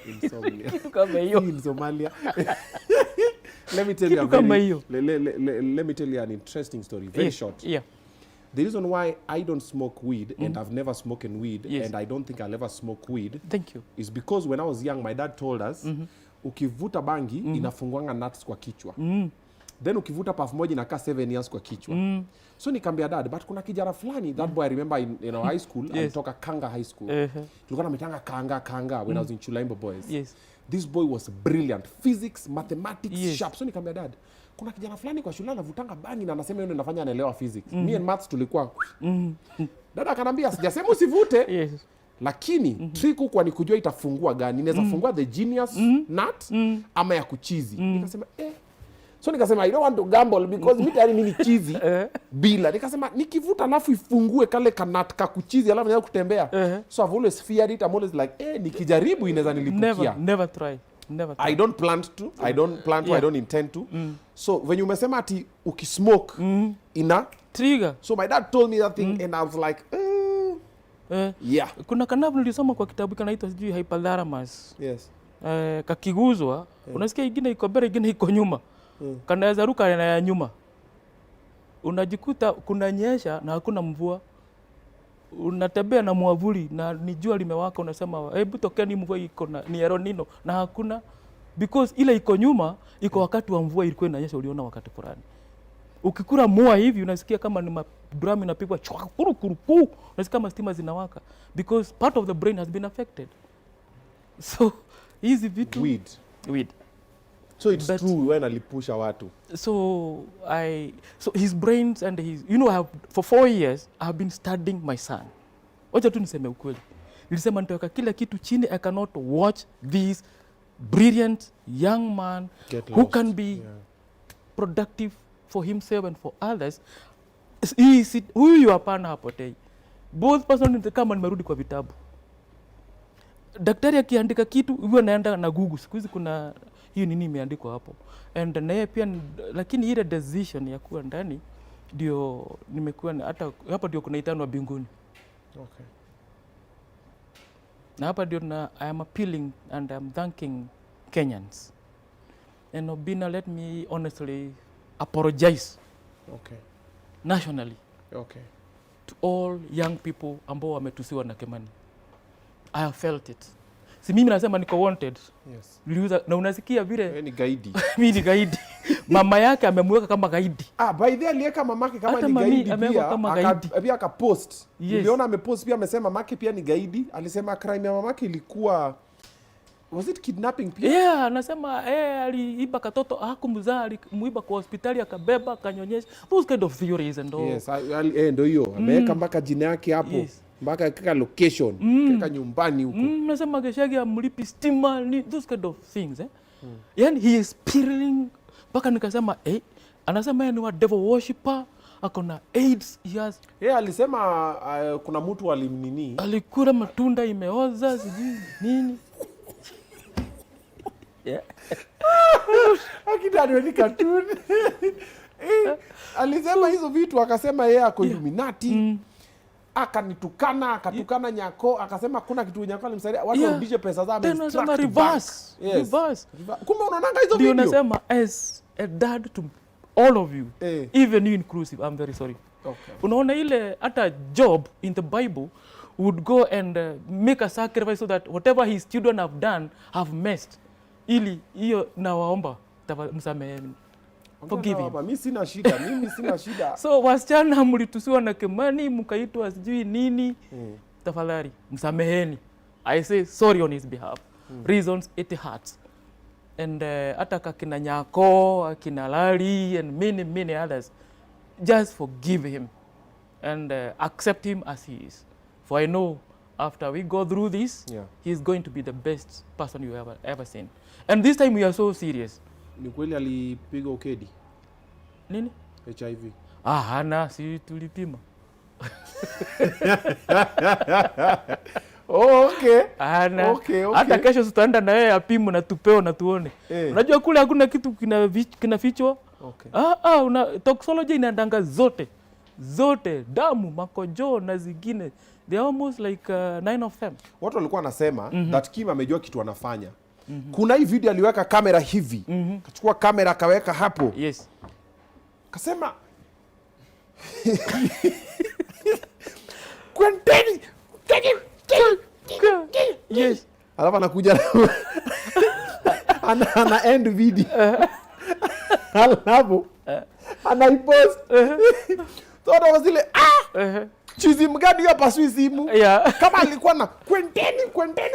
Kitu kama hiyo. In Somalia. Let me tell you an interesting story, very short. Yeah. The reason why I don't smoke weed and I've never smoked weed and I don't think I'll ever smoke weed. Thank you. Is because when I was young my dad told us ukivuta bangi inafungwanga nuts kwa kichwa. Then ukivuta puff moja inakaa 7 years kwa kichwa. So nikamwambia dad, but kuna kijana fulani, that boy I remember in high school, alitoka Kanga High School. Tulikuwa namitanga Kanga when I was in Chulaimbo Boys. Yes. This boy was brilliant, physics, mathematics, sharp. So nikamwambia dad, kuna kijana fulani kwa shule anavutanga bangi na anasema yeye anafanya anaelewa physics. Me and maths tulikuwa. Dada akanambia sijasema usivute. Yes. Lakini trick huko ni kujua itafungua gani. Inaweza fungua the genius nut ama ya kuchizi. Nikasema so nikasema I don't want to gamble because mimi tayari mimi chizi bila. Nikasema nikivuta alafu ifungue kale kanat ka kuchizi alafu naanza kutembea. So I've always feared it. I'm always like nikijaribu inaweza nilipukia. Never try. I don't plan to. I don't intend to. So when you umesema ati ukismoke ina trigger. So my dad told me that thing and I was like yeah. Kuna kanavu nilisoma kwa kitabu kanaitwa sijui hypothalamus. Yes. Kakiguzwa, unasikia ingine iko mbele ingine iko nyuma. Kanaweza ruka na ya nyuma. Unajikuta kuna nyesha na hakuna mvua. Unatembea na mwavuli na ni jua limewaka, unasema hebu tokeni mvua iko na ni El Nino na hakuna, because ile iko nyuma iko wakati wa mvua ilikuwa inanyesha, uliona wakati fulani. Ukikura mua hivi unasikia kama ni drum inapigwa kuru, unasikia kama stima zinawaka because part of the brain has been affected. So hizi vitu weed. So it's true when alipusha watu. So his brains and his, you know, for 4 years I have been studying my son. Wacha tu niseme ukweli. Nilisema nitaweka kila kitu chini. I cannot watch this brilliant young man who can be productive for himself and for others. Huyu hapana hapotei. Both person kama nimerudi kwa vitabu. Daktari akiandika kitu huwa naenda na Google. Siku hizi kuna hiyo nini imeandikwa hapo. And na yeye pia, lakini ile decision ya kuwa ndani ndio nimekuwa hata hapa ndio kunaitanwa binguni. Okay. Na hapa ndio I am appealing and I'm thanking Kenyans. And Obinna, let me honestly apologize. Okay. Nationally. Okay. To all young people ambao wametusiwa na Kimani. I have felt it. Si mimi nasema niko wanted. Yes. Niliuza na unasikia vile ni gaidi. Mimi ni gaidi. Mama yake amemweka kama gaidi. By the way aliweka mamake kama hata ni gaidi pia. Pia akapost. Yes. Niliona amepost pia amesema mamake pia ni gaidi. Alisema crime ya mamake ilikuwa, was it kidnapping pia? Yeah, anasema aliiba katoto hakumzaa, alimuiba kwa hospitali akabeba akanyonyesha. Those kind of theories and all. Yes, ndio hiyo. Ameweka mpaka jina yake hapo. Yes. Mpaka kaka location, kaka nyumbani huko. Nasema geshagi amlipi stima, those kind of things Yani he is spiraling mpaka nikasema anasema yeye ni wa devil worshipper, akona AIDS years. Alisema kuna mtu alimnini. Alikula matunda imeoza sijui nini. Akidani ni cartoon. Alisema hizo vitu, akasema yeye ako Illuminati. Akatukana Nyako, akasema kuna kitu Nyako alimsaidia watu warudishe pesa zao. Tena sema reverse. Kumbe unaonanga hizo video. Ndio nasema as a dad to all of you, even you inclusive, I'm very sorry. Okay. Unaona ile hata Job in the Bible would go and make a sacrifice so that whatever his children have done have messed. Ili hiyo nawaomba msameheni. Forgive him. Mimi sina shida. So wasichana mlitusiwa na Kimani mkaitwa sijui nini. Tafadhali msameheni. I say sorry on his behalf. Reasons it hurts. And hata kakina Nyako, akina Lali and many others, just forgive him and accept him as he is. For I know after we go through this, he's going to be the best person you ever seen. And this time we are so serious. Ni kweli alipiga ukedi? Nini? HIV. Hana, si tulipima. Okay. Hana. Okay. Hata kesho tutaenda na yeye apimwe na tupeo na tuone. Unajua kule hakuna kitu kinafichwa. Okay. Toxology inaandanga zote, damu, makojo na zingine. They are almost like 9 of them. Watu walikuwa wanasema that Kim amejua kitu anafanya. Kuna hii video aliweka kamera hivi. Kachukua kamera akaweka hapo. Yes. Kasema Kwenteni. Yes. Alafu anakuja ana end video. Alafu anaipost. Toda wazile chizi mgani hapa sui simu. Kama alikuwa na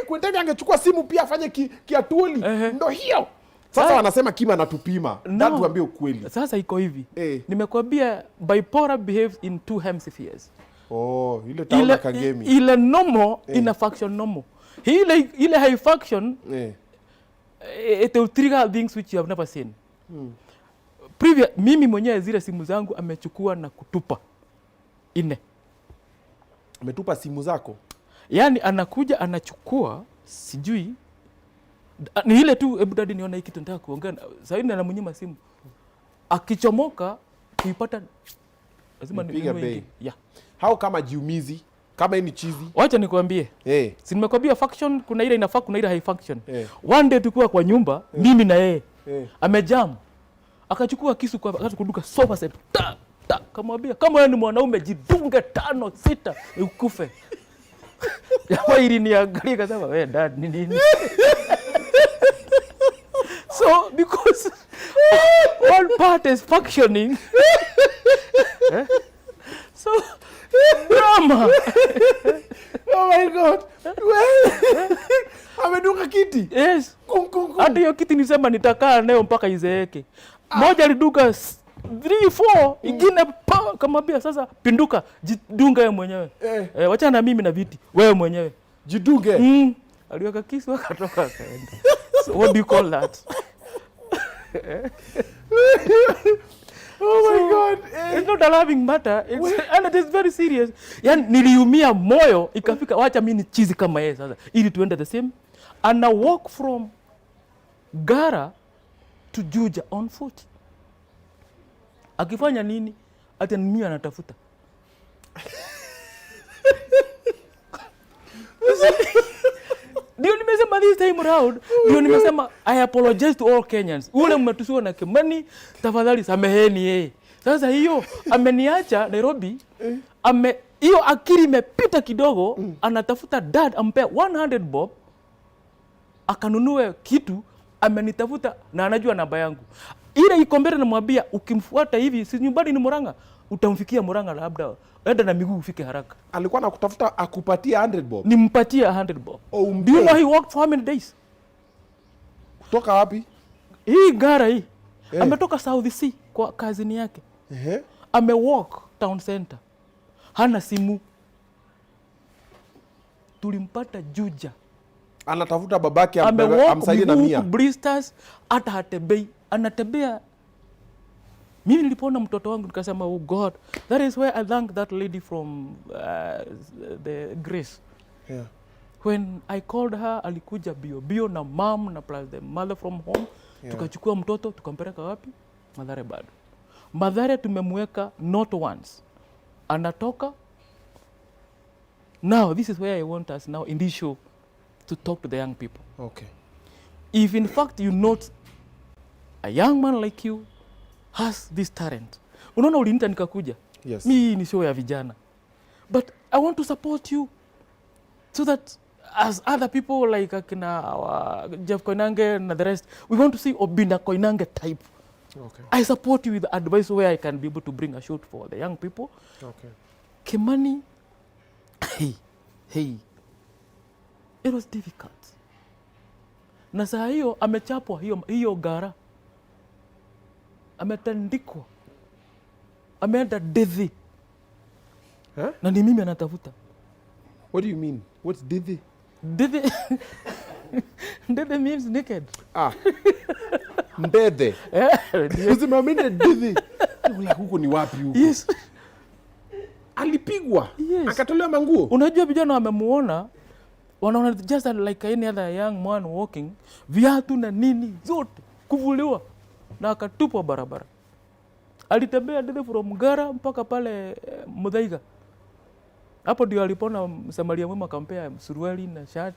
Kwenteni angechukua simu pia afanye kiatuli. Ndio hiyo. Sasa wanasema Kim anatupima. Ndio tuambie ukweli. Sasa iko hivi. Nimekwambia bipolar behaves in two hemispheres. Ile tauna kagemi. Ile normal ina faction normal. Ile high faction it will trigger things which you have never seen. Mimi mwenyewe zile simu zangu amechukua na kutupa. Ametupa simu zako? Yaani anakuja anachukua sijui ni ile tu hebu dadi niona hiki tunataka kuongea. Sasa hivi anamnyima simu. Akichomoka kuipata lazima nipiga bei. Hao kama jiumizi, kama ni chizi. Wacha nikwambie. Si nimekwambia faction kuna ile inafaa kuna ile high faction. One day tukua kwa nyumba mimi na yeye. Amejam. Akachukua kisu kwa kuduka sofa set. Kamwambia kama wewe ni mwanaume jidunge 5 6 ukufe. Jamaa ili niangalie kasema wewe dad ni nini? So because one part is functioning. So drama. Oh my God. Amedunga kiti? Yes. Hata hiyo kiti nisema nitakaa nayo mpaka izeeke. Moja aliduka 3 4 ingine kamwambia sasa pinduka jidunga wewe mwenyewe. Wacha na mimi na viti wewe mwenyewe. Jidunge. Aliweka kisu akatoka akaenda. So what do you call that? Oh my God. It's not a laughing matter. And it is very serious. Yani niliumia moyo ikafika wacha mimi ni chizi kama yeye sasa ili tuende the same. And I walk from Gara to Juja on foot. Akifanya nini? Ati mimi anatafuta. Ndio nimesema this time around, ndio nimesema I apologize to all Kenyans. Ule mmetusiwa na Kimani, tafadhali sameheni yeye. Sasa hiyo ameniacha Nairobi, hiyo akili imepita kidogo, anatafuta dad ampe 100 bob, akanunue kitu, amenitafuta na anajua namba yangu. Ile iko mbele namwambia ukimfuata hivi si nyumbani ni Murang'a, utamfikia Murang'a labda. Enda na miguu ufike haraka. Alikuwa anakutafuta akupatia 100 bob. Nimpatia 100 bob. Do you know he worked for how many days? Kutoka wapi? Hii Gara hii. Ametoka South Sea kwa kazini yake. Amewalk town center. Hana simu. Tulimpata Juja. Anatafuta babake amsaidie na 100. Blisters hata hatembei. Anatembea Mimi nilipoona mtoto wangu nikasema, oh God, that is where I thank that lady from the Grace. Yeah. When I called her, alikuja bio na mom na plus the mother from home. Yeah. Tukachukua mtoto tukampeleka wapi? Mathare bado. Mathare tumemweka not once. Anatoka. Now this is where I want us now in this show to talk to the young people. Okay. If in fact you note a young man like you has this talent. Unaona uliniita nikakuja. Yes. Mimi ni show ya vijana. But I want to support you so that as other people like Jeff Koinange and the rest, we want to see Obinna Koinange type. Okay. I support you with advice where I can be able to bring a shoot for the young people. Okay. Kimani, hey, it was difficult. Na saa hiyo amechapwa hiyo gara. Ametandikwa. Ameenda Devi. Huh? Na ni mimi anatafuta. What do you mean? What's Devi? Devi Devi means naked. Ah. Mbede. Usimamine Devi. Huko ni wapi huko? Yes. Alipigwa. Yes. Akatolewa manguo. Unajua vijana wamemuona wanaona just like any other young man walking, viatu na nini zote kuvuliwa na akatupwa barabara. Alitembea Devi from Gara mpaka pale Muthaiga. Hapo ndio alipona Msamaria mwema akampea suruali na shirt.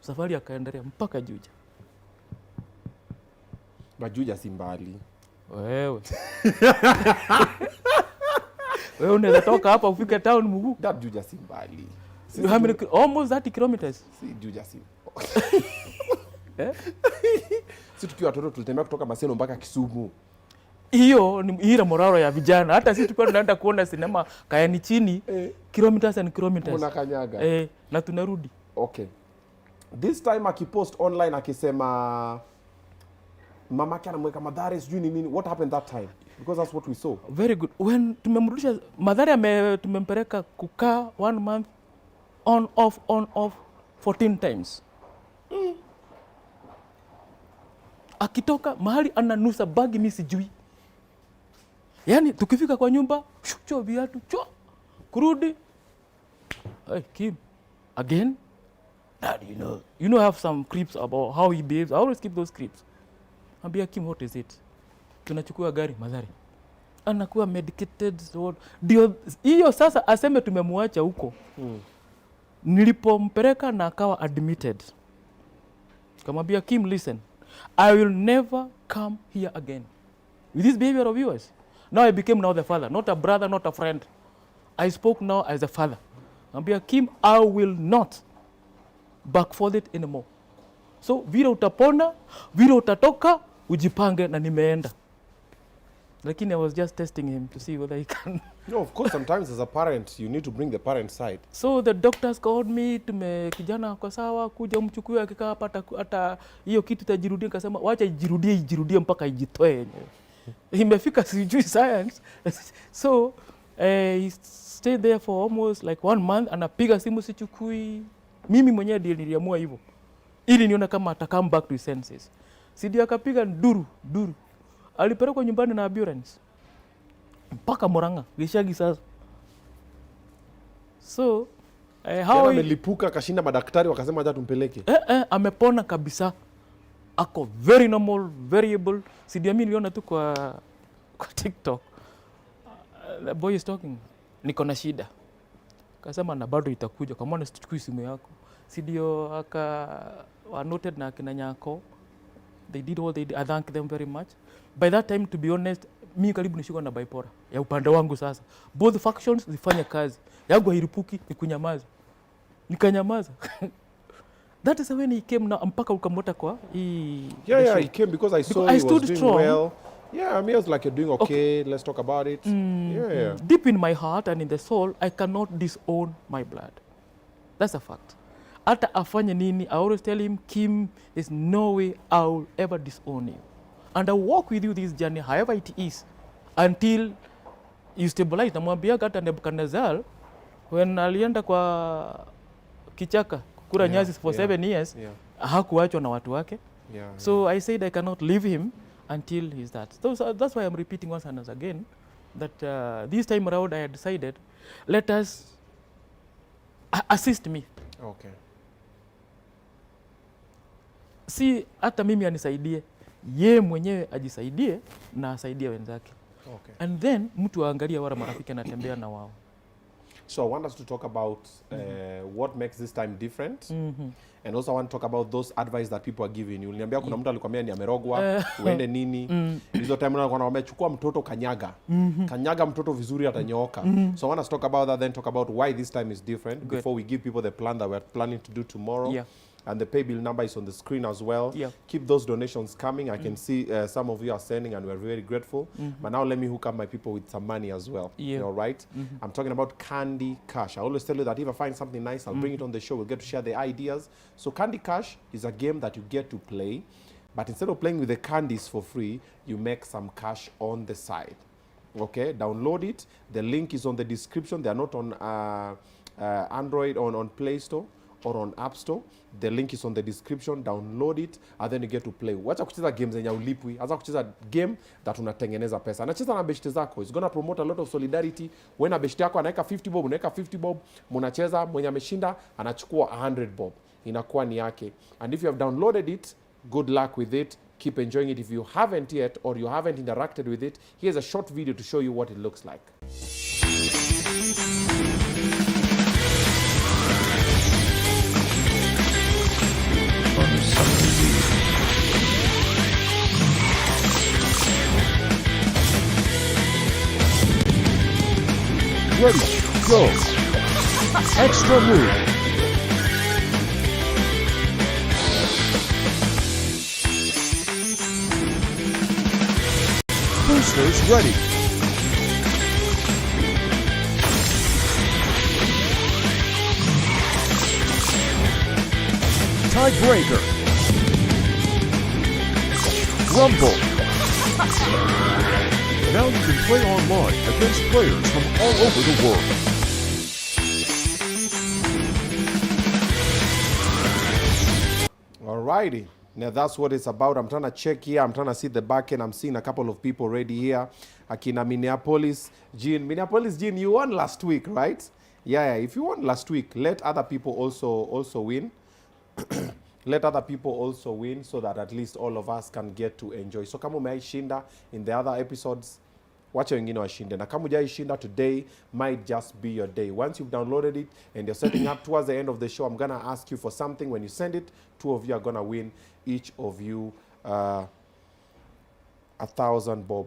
Safari akaendelea mpaka Juja. Majuja si mbali. Wewe. Wewe unaweza toka hapa ufike town mguu. That Juja si mbali. How many almost 30 kilometers. Si Juja si. Sisi tukiwa watoto tulitembea kutoka Maseno mpaka Kisumu. Hiyo ni hira moraro ya vijana. Hata sisi tulikuwa tunaenda kuona sinema Kayani chini kilometers and kilometers. Unakanyaga. Na tunarudi. Okay. This time akipost online akisema mamake anamweka Mathare sijui ni nini. What happened that time? Because that's what we saw. Very good. When tumemrudisha Mathare tumempeleka kukaa 1 month on off 14 times. Akitoka mahali ananusa bagi mimi sijui. Yaani tukifika kwa nyumba, cho viatu, cho kurudi. Hey Kim, again? Dad, you know I have some creeps about how he behaves. I always keep those creeps. Ambia Kim, what is it? Tunachukua gari Mathare. Anakuwa medicated. Ndio hiyo sasa aseme tumemwacha huko. Nilipompeleka na akawa admitted. Kamwambia Kim, listen. I will never come here again with this behavior of yours. Now I became now the father, not a brother, not a friend. I spoke now as a father. Ambia Kim, I will not back for it anymore. So vile utapona, vile utatoka, ujipange na nimeenda. Lakini I was just testing him to see whether he can. No, of course, sometimes as a parent, you need to bring the parent side. So the doctors called me, kijana kwa sawa, kuja umchukue akikaa hapa hata hiyo kitu itajirudia. Nikasema wacha ijirudie mpaka ijitoe. Imefika sijui science. So he stayed there for almost like 1 month. Anapiga simu sichukui. Mimi mwenyewe ndiye niliamua hivyo. Ili niona kama ata come back to his senses. Sidi akapiga nduru. Alipelekwa nyumbani na ambulance. Mpaka Murang'a, Gishagi sasa. So how amelipuka kashinda madaktari wakasema acha tumpeleke. Amepona kabisa. Ako very normal, variable. Sidi mimi niliona tu kwa TikTok. The boy is talking. Niko na shida. Kasema na bado itakuja. Kwa maana sichukui simu yako. Sidio noted na kina Nyako. They did all they did. I thank them very much. By that time, to be honest, mimi karibu nishikwa na bipolar. Ya upande wangu sasa. Both factions zifanya kazi. Yangu hairipuki ni kunyamaza. Nikanyamaza. That is when he came now mpaka ukamota kwa Yeah, he came because I saw he was doing strong. Well. Yeah, I mean, I was like, you're doing okay. Let's talk about it. Yeah. Deep in my heart and in the soul, I cannot disown my blood. That's a fact. Hata afanye nini, I always tell him, Kim, there's no way I will ever disown you. And I walk with you this journey, however it is, until you stabilize. Namwambia hata Nebuchadnezzar, when alienda kwa kichaka, kukura nyasi for 7 years, hakuachwa na watu wake. So I said I cannot leave him until he's that. So that's why I'm repeating once and again that this time around I had decided, let us assist me. Okay. Si hata mimi anisaidie, ye mwenyewe ajisaidie na asaidie wenzake. Okay. And then mtu aangalie wale marafiki anatembea na wao. So I want us to talk about what makes this time different. And also I want to talk about those advice that people are giving you. Uliniambia kuna mtu alikwambia ni amerogwa, uende nini. Hizo time na kwamba chukua mtoto kanyaga. Kanyaga mtoto vizuri atanyooka. So I want us to talk about that, then talk about why this time is different before we give people the plan that we're planning to do tomorrow. Yeah. And the pay bill number is on the screen as well. Yeah. Keep those donations coming. I can see some of you are sending and we're very grateful. But now let me hook up my people with some money as well. Yeah. You know, right? I'm talking about Candy Cash. I always tell you that if I find something nice, I'll bring it on the show. We'll get to share the ideas. So Candy Cash is a game that you get to play. But instead of playing with the candies for free, you make some cash on the side. Okay? Download it. The link is on the description. They are not on Android or on Play Store or on App Store. The link is on the description. Download it and then you get to play. Wacha kucheza games zenye ulipwi. Aza kucheza game that unatengeneza pesa. Anacheza na beshte zako. It's going to promote a lot of solidarity. When a beshte yako anaeka 50 bob, unaeka 50 bob, mnacheza, mwenye ameshinda anachukua 100 bob. Inakuwa ni yake. And if you have downloaded it, good luck with it. Keep enjoying it. If you haven't yet or you haven't interacted with it, here's a short video to show you what it looks like. Ready, go. Extra move. Boosters ready. Tiebreaker. Rumble. Now you can play online against players from all over the world. Alrighty. Now that's what it's about. I'm trying to check here. I'm trying to see the back end. I'm seeing a couple of people already here. Akina Minneapolis. Jean, you won last week, right? Yeah. If you won last week, let other people also win. Let other people also win so that at least all of us can get to enjoy. So kama umeishinda in the other episodes, wacha wengine washinde. Na kama hujaishinda, today might just be your day. Once you've downloaded it and you're setting up towards the end of the show, I'm going to ask you for something. When you send it, 2 of you are going to win, each of you 1,000 bob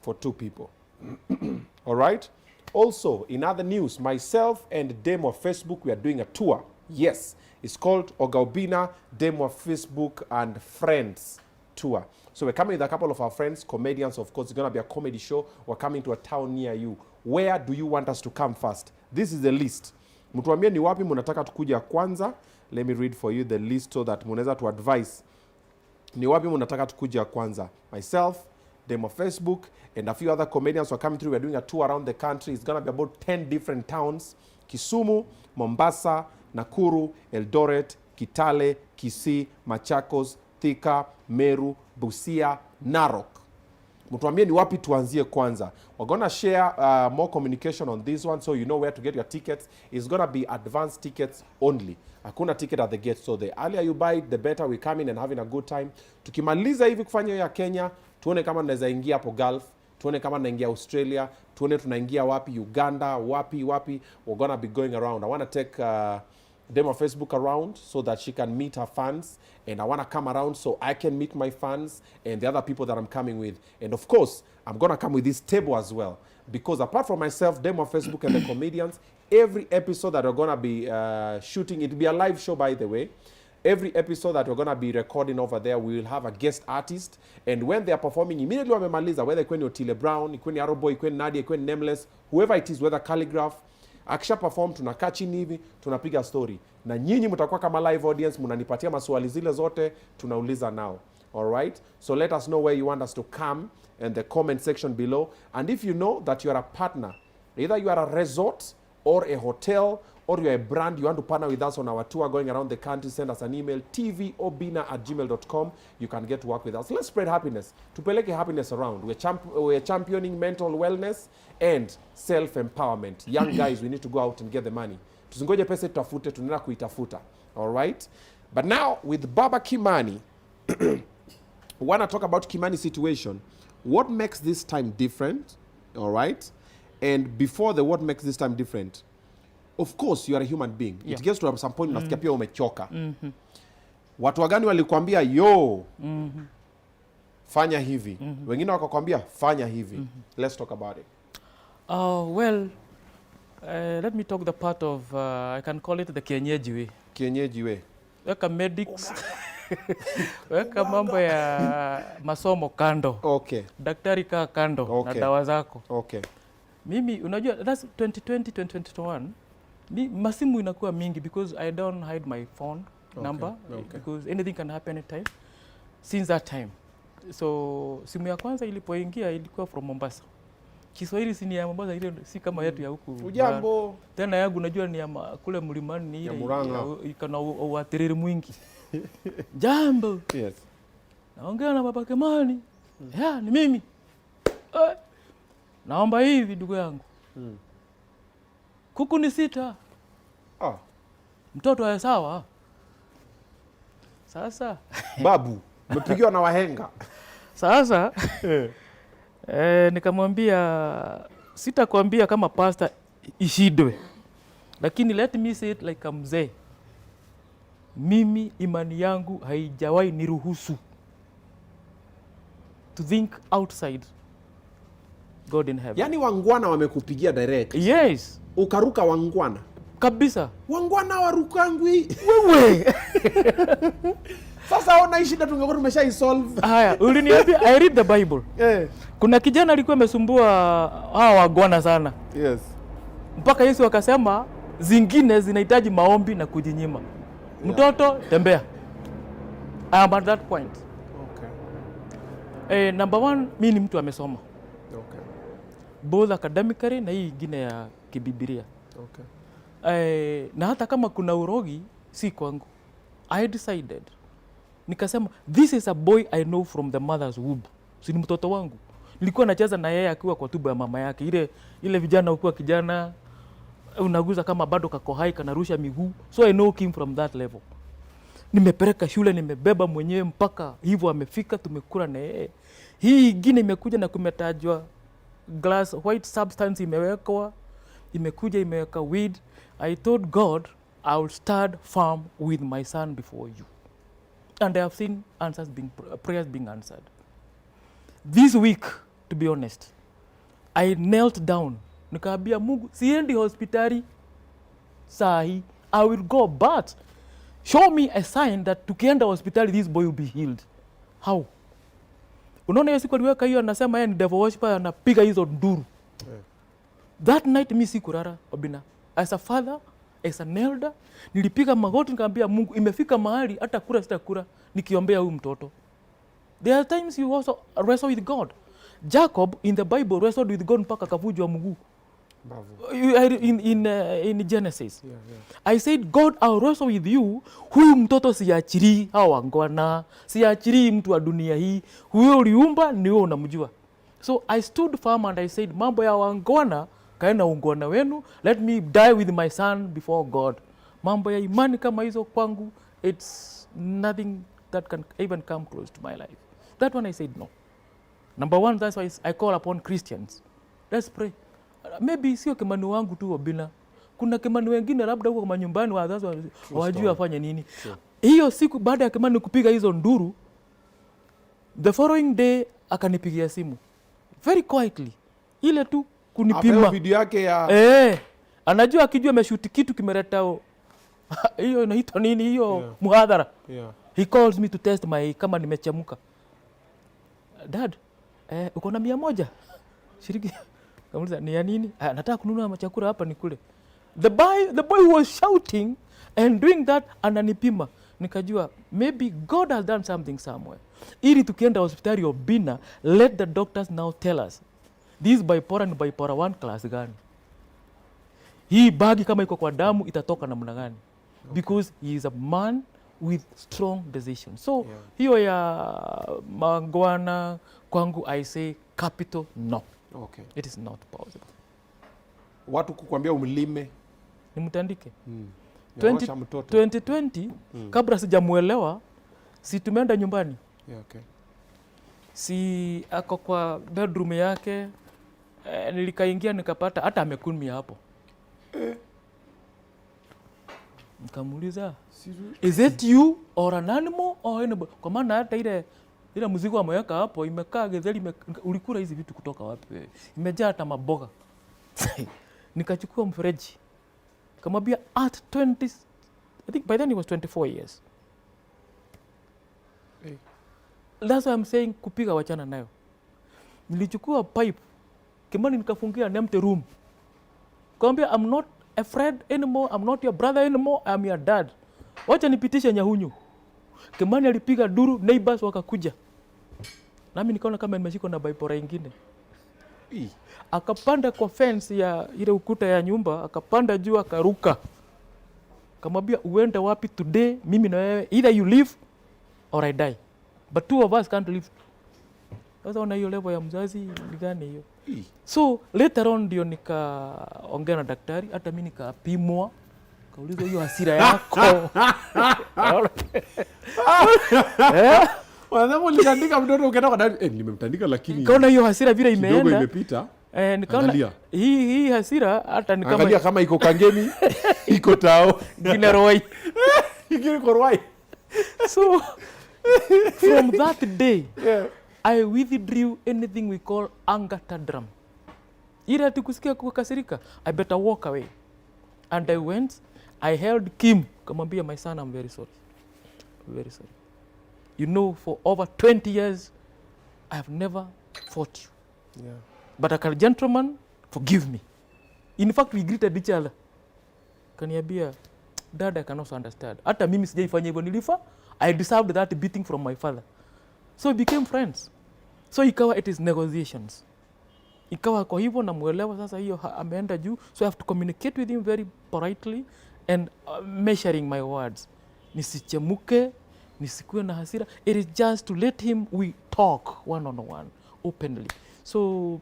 for 2 people. All right? Also, in other news, myself and Demo Facebook, we are doing a tour. Yes, it's called Oga Obinna, Demo Facebook and Friends Tour. So we're coming with a couple of our friends, comedians, of course. It's going to be a comedy show. We're coming to a town near you. Where do you want us to come first? This is the list. Mtuambie ni wapi mnataka tukuja kwanza. Let me read for you the list so that munaweza to advise. Ni wapi mnataka tukuja kwanza? Myself, Demo Facebook, and a few other comedians who are coming through. We're doing a tour around the country. It's going to be about 10 different towns. Kisumu, Mombasa, Nakuru, Eldoret, Kitale, Kisii, Machakos, Thika, Meru, Busia, Narok. Mtuambie ni wapi tuanzie kwanza. We're going to share more communication on this one so you know where to get your tickets. It's going to be advanced tickets only. Hakuna ticket at the gate. So the earlier you buy it, the better we come in and having a good time. Tukimaliza hivi kufanya ya Kenya, tuone kama tunaweza ingia hapo Gulf, tuone kama tunaingia Australia, tuone tunaingia wapi, Uganda, wapi. We're going to be going around. I want to take Demo Facebook around so that she can meet her fans, and I want to come around so I can meet my fans and the other people that I'm coming with. And of course, I'm going to come with this table as well, because apart from myself, Demo Facebook and the comedians, every episode that we're going to be shooting, it'll be a live show, by the way. Every episode that we're going to be recording over there, we will have a guest artist, and when they are performing, immediately wamemaliza, whether ikweni Otile Brown, ikweni Aroboy, ikweni Nadia, ikweni Nameless, whoever it is, whether Calligraph, akisha perform, tunakaa chini hivi, tunapiga story. Na nyinyi mtakuwa kama live audience, mnanipatia maswali zile zote, tunauliza now. All right? So let us know where you want us to come in the comment section below. And if you know that you are a partner, either you are a resort or a hotel, or you're a brand, you want to partner with us on our tour going around the country, send us an email, tvobinna@gmail.com. You can get to work with us. Let's spread happiness. Tupeleke happiness around. We're championing mental wellness and self-empowerment. Young guys, we need to go out and get the money. Tusingoje pesa tutafute, tunaenda kuitafuta. All right? But now, with Baba Kimani, we want to talk about Kimani's situation. What makes this time different? All right? And before the what makes this time different, of course, you are a human being. Yeah. It gets to some point, unasikia pia umechoka. Watu wagani walikuambia, yo, fanya hivi. Wengine wakakwambia, fanya hivi. Let's talk about it. Well, let me talk the part of, I can call it the kienyeji way. Kienyeji way. Weka medics. Weka mambo ya masomo kando. Okay. Daktari kaa kando. Okay. Na dawa zako. Okay. Mimi, unajua, that's 2020, 2021. Masimu inakuwa mingi because I don't hide my phone number. Okay. Because anything can happen anytime. Since that time. So, simu ya kwanza ilipoingia ilikuwa from Mombasa. Kiswahili si ni ya Mombasa, ile si kama yetu ya huku. Ujambo. Tena yangu najua ni ya kule mlimani ni ile ikana uathiri mwingi. Jambo. Yes. Naongea na Baba Kimani. Ya, ni mimi. Naomba hivi ndugu yangu. Kuku ni 6. Mtoto awe sawa. Sasa babu, umepigiwa na wahenga. Sasa nikamwambia sitakwambia kama pastor ishidwe. Lakini let me say it like a mzee. Mimi imani yangu haijawahi niruhusu to think outside God in heaven. Yani wangwana wamekupigia direct. Yes. Ukaruka wangwana. Kabisa. Wangwana warukangwi. Wewe. Sasa ona shida tungekuwa tumeshaisolve. Haya, uliniambia I read the Bible. Kuna kijana alikuwa amesumbua hawa wangwana sana. Yes. Mpaka Yesu akasema zingine zinahitaji maombi na kujinyima. Mtoto tembea. I am at that point. Okay. Number 1, mimi ni mtu amesoma. Okay. Both academically na hii ingine ya kibibilia. Okay. Na hata kama kuna urogi si kwangu. I decided. Nikasema this is a boy I know from the mother's womb. Si ni mtoto wangu. Nilikuwa nacheza na yeye akiwa kwa tumbo ya mama yake. Ile vijana ukiwa kijana unaguza kama bado kako hai kanarusha miguu. So I know him from that level. Nimepeleka shule, nimebeba mwenyewe mpaka hivyo amefika, tumekula na yeye. Hii ingine imekuja na kumetajwa glass white substance imewekwa, imekuja imeweka weed. I told God I will start farm with my son before you. And I have seen prayers being answered. This week, to be honest, I knelt down. Nikaambia Mungu, siendi hospitali sahi. I will go, but show me a sign that tukienda hospitali this boy will be healed. How? Unaona hiyo siku aliweka hiyo anasema yeye ni devil worshiper anapiga hizo nduru. That night mimi sikulala Obinna. As a father, as an elder, nilipiga magoti nikamwambia Mungu imefika mahali hata kula sitakula nikiombea huyu mtoto. There are times you also wrestle with God. Jacob in the Bible wrestled with God mpaka kavujwa mguu. In Genesis. Yeah. I said God I'll wrestle with you. Huyu mtoto siachiri hao wangwana, siachiri mtu wa dunia hii. Huyo uliumba ni wewe unamjua. So I stood firm and I said mambo ya wangwana kaena ungwana wenu, let me die with my son before God. Mambo ya imani kama hizo kwangu, it's nothing that can even come close to my life. That one I said no. Number 1, that's why I call upon Christians. Let's pray. Maybe sio Kimani wangu tu Obinna. Kuna Kimani wengine labda huko manyumbani wazazi hawajui afanye nini. Hiyo siku baada ya Kimani kupiga hizo nduru, the following day akanipigia simu. Very quietly. Ile tu kunipima. Hapo video yake ya anajua akijua ameshoot kitu kimeletao. Hiyo inaitwa nini hiyo muhadhara. He calls me to test my kama nimechamuka. Dad, uko na 100? Shiriki. Kamuliza ni ya nini? Nataka kununua chakula hapa nikule. The boy was shouting and doing that ananipima. Nikajua maybe God has done something somewhere. Ili tukienda hospitali Obinna, let the doctors now tell us this bipolar and bipolar 1 class gani. hii bagi kama iko kwa damu itatoka namna gani? Because he is a man with strong decision. So hiyo ya mangwana kwangu I say capital no. Okay. It is not possible. Watu kukwambia umlime Nimtandike. 2020 kabla sijamuelewa, si tumeenda nyumbani. Okay. Si ako kwa bedroom yake, nilikaingia nikapata hata amekunmia hapo. Nikamuuliza, is it you or an animal or anybody? Kwa maana hata ile mzigo ameweka hapo imekaa getheli, ulikula hizi vitu kutoka wapi wewe? Imejaa hata maboga. Nikachukua mfereji. Kamwambia at 20, I think by then he was 24 years. Hey. That's why I'm saying kupiga wachana nayo. Nilichukua pipe, Kimani nikafungia an empty room. Kamwambia I'm not afraid anymore, I'm not your brother anymore, I'm your dad. Wacha nipitishe nyahunyu. Kimani alipiga duru, neighbors wakakuja. Nami nikaona kama nimeshikwa na bipolar ingine. Akapanda kwa fence ya ile ukuta ya nyumba, akapanda juu akaruka. Kamwambia uende wapi today, mimi na wewe, either you live or I die. But two of us can't live. Sasa ona hiyo level ya mzazi ni gani hiyo? So later on ndio nikaongea na daktari, hata mimi nikapimwa. Kaulizwa hiyo hasira yako. Wanasema ulitandika mtoto ukaenda kwa daktari. Nimemtandika lakini kaona hiyo hasira vile imeenda. Kidogo imepita. Nikaona hii hasira hata ni kama angalia kama iko Kangemi, iko Tao, Gineroi. Iko Rwai. So from that day, I withdrew anything we call anger tantrum. Ila tukusikia kukasirika, I better walk away. And I went, I held Kim, kamwambia my son, I'm very sorry. Very sorry. You know, for over 20 years, I have never fought you. Yeah. But like a gentleman, forgive me. In fact, we greeted each other. Kaniambia, Dad, I can also understand. Hata mimi sijaifanya hivyo nilifa, I deserved that beating from my father. So we became friends. So ikawa it is negotiations. Ikawa kwa hivyo namuelewa sasa hiyo ameenda juu. So I have to communicate with him very politely and measuring my words. Nisichemuke, nisikuwe na hasira. It is just to let him, we talk one on one, openly. So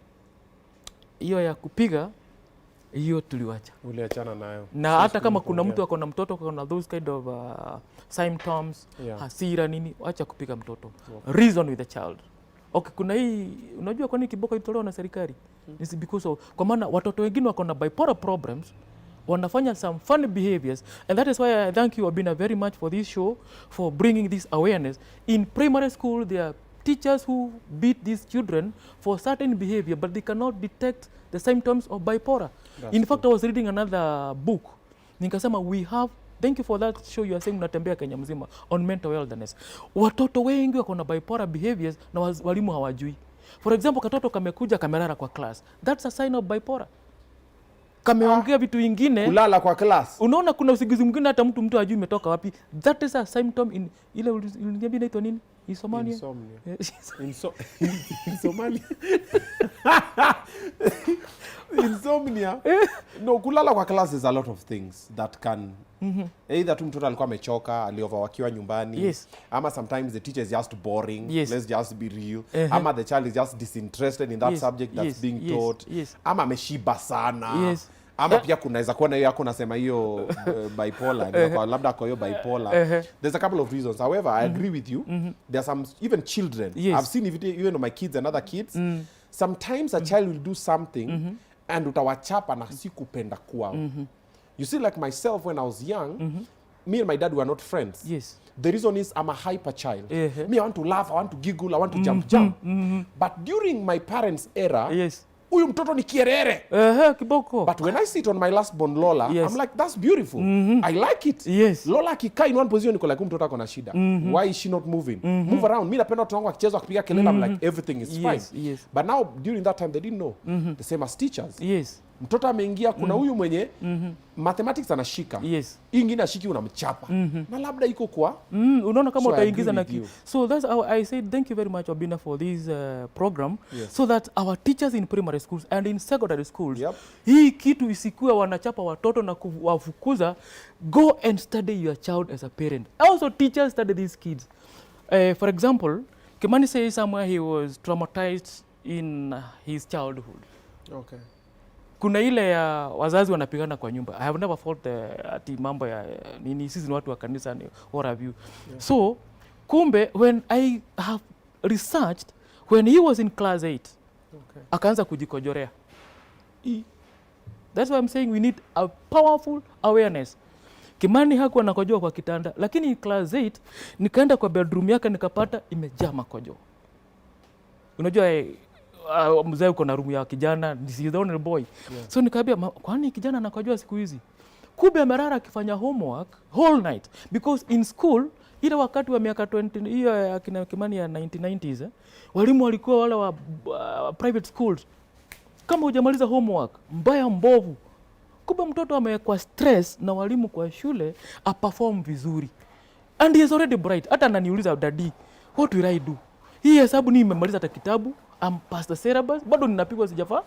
hiyo ya kupiga, hiyo tuliwacha. Uliachana nayo. Na hata kama kuna mtu ako na mtoto kuna those kind of symptoms, hasira nini, acha kupiga mtoto. Reason with the child. Okay, kuna hii, unajua kwa nini kiboko itolewa na serikali? It's because of, kwa maana watoto wengine wako na bipolar problems, wanafanya some funny behaviors, and that is why I thank you Obinna very much for this show, for bringing this awareness. In primary school, there are teachers who beat these children for certain behavior, but they cannot detect the symptoms of bipolar. In fact, I was reading another book. Nikasema we have, thank you for that show you are saying unatembea Kenya mzima on mental wellness. Watoto wengi wako na bipolar behaviors na walimu hawajui. For example, katoto kamekuja kamelala kwa class. That's a sign of bipolar. Kameongea vitu vingine. Kulala kwa class. Unaona kuna usingizi mwingine hata mtu hajui umetoka wapi. That is a symptom in ile uliniambia inaitwa nini? Insomnia. Insomnia. Insomnia. No, kulala kwa class is a lot of things that can either tu mtoto alikuwa amechoka, alioverworkiwa nyumbani, ama sometimes the teacher is just boring, let's just be real, ama the child is just disinterested in that subject that's being taught, ama ameshiba sana, ama pia kunaweza kuwa na hiyo yako nasema hiyo bipolar, labda kwa hiyo bipolar. There's a couple of reasons. However, I agree with you. There are some even children. I've seen even on my kids and other kids. Sometimes a child will do something and utawachapa na si kupenda kwao. You see, like myself when I was young, me and my dad were not friends. The reason is I'm a hyper child. Me, I want to laugh, I want to giggle, I want to jump. But during my parents' era, huyu mtoto ni kierere. Kiboko. But when I sit on my last born Lola, I'm like, that's beautiful. I like it. Lola akikaa in one position, niko like, mtoto ako na shida. Why is she not moving? Move around. Mimi napenda watu wangu wakicheza wakipiga kelele, I'm like, everything is fine. But now, during that time, they didn't know. The same as teachers. Mtoto ameingia, kuna huyu mwenye mathematics anashika. Yes. Hii ingine ashiki unamchapa. Na labda iko kwa. Unaona kama So I utaingiza agree na with you. so that's how I said thank you very much Obinna for this program. Yes. So that our teachers in primary schools and in secondary schools, Yep. hii kitu isikuwe wanachapa watoto na kuwafukuza. Go and study your child as a parent. Also teachers study these kids. For example, Kimani says somewhere he was traumatized in his childhood. Okay. Kuna ile ya wazazi wanapigana kwa nyumba. I have never felt ati mambo ya nini, sisi ni watu wa kanisa ni what have you. Yeah. So kumbe when I have researched, when he was in class 8, okay, akaanza kujikojorea. That's why I'm saying we need a powerful awareness. Kimani hakuwa anakojoa kwa kitanda, lakini in class 8 nikaenda kwa bedroom yake nikapata imejaa makojo. Unajua mzee uko na room ya kijana, this is the only boy. Yeah. So nikaambia kwani kijana anakojoa siku hizi? Kumbe amerara akifanya homework whole night because in school ile wakati wa miaka 20 hiyo akina Kimani ya 1990s walimu walikuwa wale wa private schools. Kama hujamaliza homework mbaya mbovu, kumbe mtoto amewekwa stress na walimu kwa shule aperform vizuri. And he is already bright. Hata ananiuliza daddy, what will I do? Hii hesabu ni nimemaliza hata kitabu, I'm past the syllabus, bado ninapigwa sijafaa.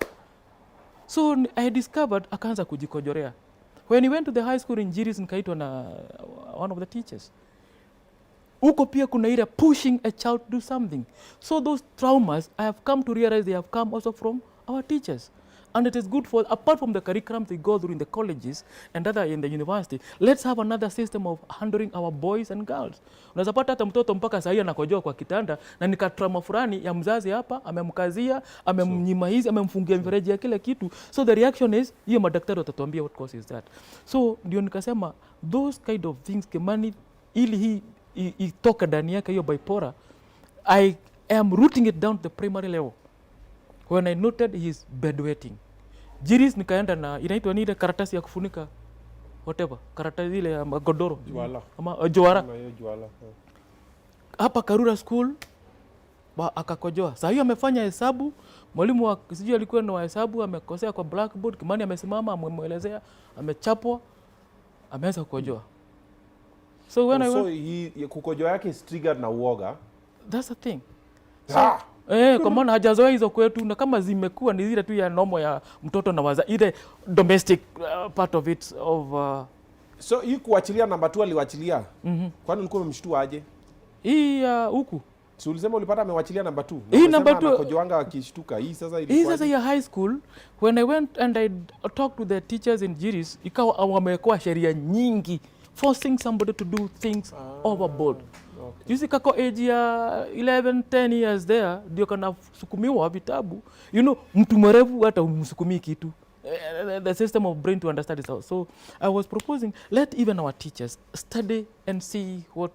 So I discovered akaanza kujikojorea. When he went to the high school in Jiris, nikaitwa na one of the teachers. Uko pia kuna ile pushing a child to do something. So those traumas, I have come to realize they have come also from our teachers. And it is good for, apart from the curriculum they go through in the colleges and other in the university, let's have another system of handling our boys and girls. Unaweza pata hata mtoto mpaka saa hii anakojoa kwa kitanda na nikatrauma fulani ya mzazi hapa, amemkazia, amemnyima hizi, amemfungia mfereji ya kila kitu. So the reaction is, hiyo madaktari watatuambia what causes that. So ndio nikasema, those kind of things Kimani, ili hii itoka ndani yake hiyo bipolar, I am rooting it down to the primary level. When I noted his bedwetting, Jiris nikaenda na inaitwa nile karatasi ya kufunika whatever, karatasi ile ya godoro Juala. Ama juara. Juala. Hapa Karura school akakojoa. Sasa hiyo amefanya hesabu, mwalimu wa sijui alikuwa na hesabu amekosea kwa blackboard, Kimani amesimama amemuelezea, amechapwa, ameanza kukojoa. So when kukojoa yake is triggered na uoga. That's the thing. So, kwa maana hajazoea hizo kwetu, na kama zimekuwa ni zile tu ya normal ya mtoto na waza ile domestic part of it of So hii kuachilia namba 2 aliwachilia. Kwani ulikuwa umemshtua aje? Hii huku. Si ulisema ulipata amewachilia namba 2. Hii namba 2 anakojoanga akishtuka. Hii sasa ilikuwa. Hii sasa ya high school, when I went and I talked to the teachers in Jiris, ikawa wamekuwa sheria nyingi forcing somebody to do things overboard. Okay. You see kako age ya 11, 10 years there, ndio kana sukumiwa vitabu. You know, mtu mwerevu hata umsukumi kitu. The system of brain to understand it. So I was proposing, let even our teachers study and see what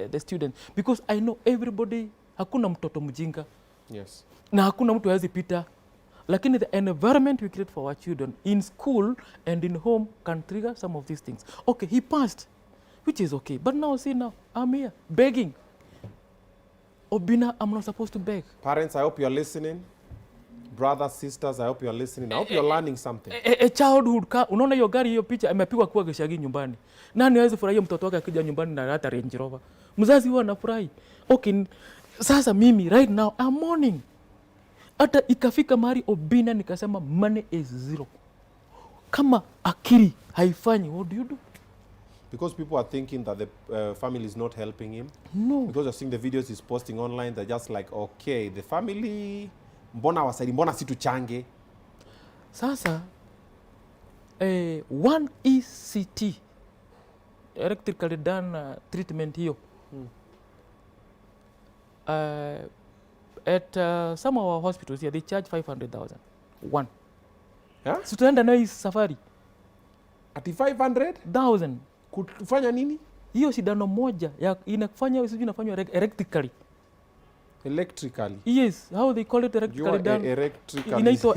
the students, because I know everybody, hakuna mtoto mjinga. Yes. Na hakuna mtu hawezi pita. Lakini the environment we create for our children in school and in home can trigger some of these things. Okay, he passed, which is okay. But now, see now, I'm here begging. Obinna, I'm not supposed to beg. Parents, I hope you're listening. Brothers, sisters, I hope you're listening. I hope you're learning something. A childhood, unaona hiyo gari hiyo picha imepigwa kwa geshagi nyumbani. Nani hawezi furahia mtoto wake akija nyumbani na hata Range Rover? Mzazi huwa anafurahi. Okay, sasa mimi right now I'm mourning. Hata ikafika mahali Obinna nikasema money is zero. Kama akili haifanyi, what do you do? Because people are thinking that the family is not helping him. No. Because you're seeing the videos he's posting online, they're just like, okay, the family, mbona wasaidi, mbona si tuchange? Sasa, 1 ECT, electrically done treatment hiyo. At some of our hospitals here, they charge 500,000. One. Yeah? So tunaenda na hii safari. Ati 500,000? Kufanya nini? Hiyo sindano moja ya inafanya sijui inafanywa electrically. Electrically? Yes, how they call it electrically done. Electrically. Inaitwa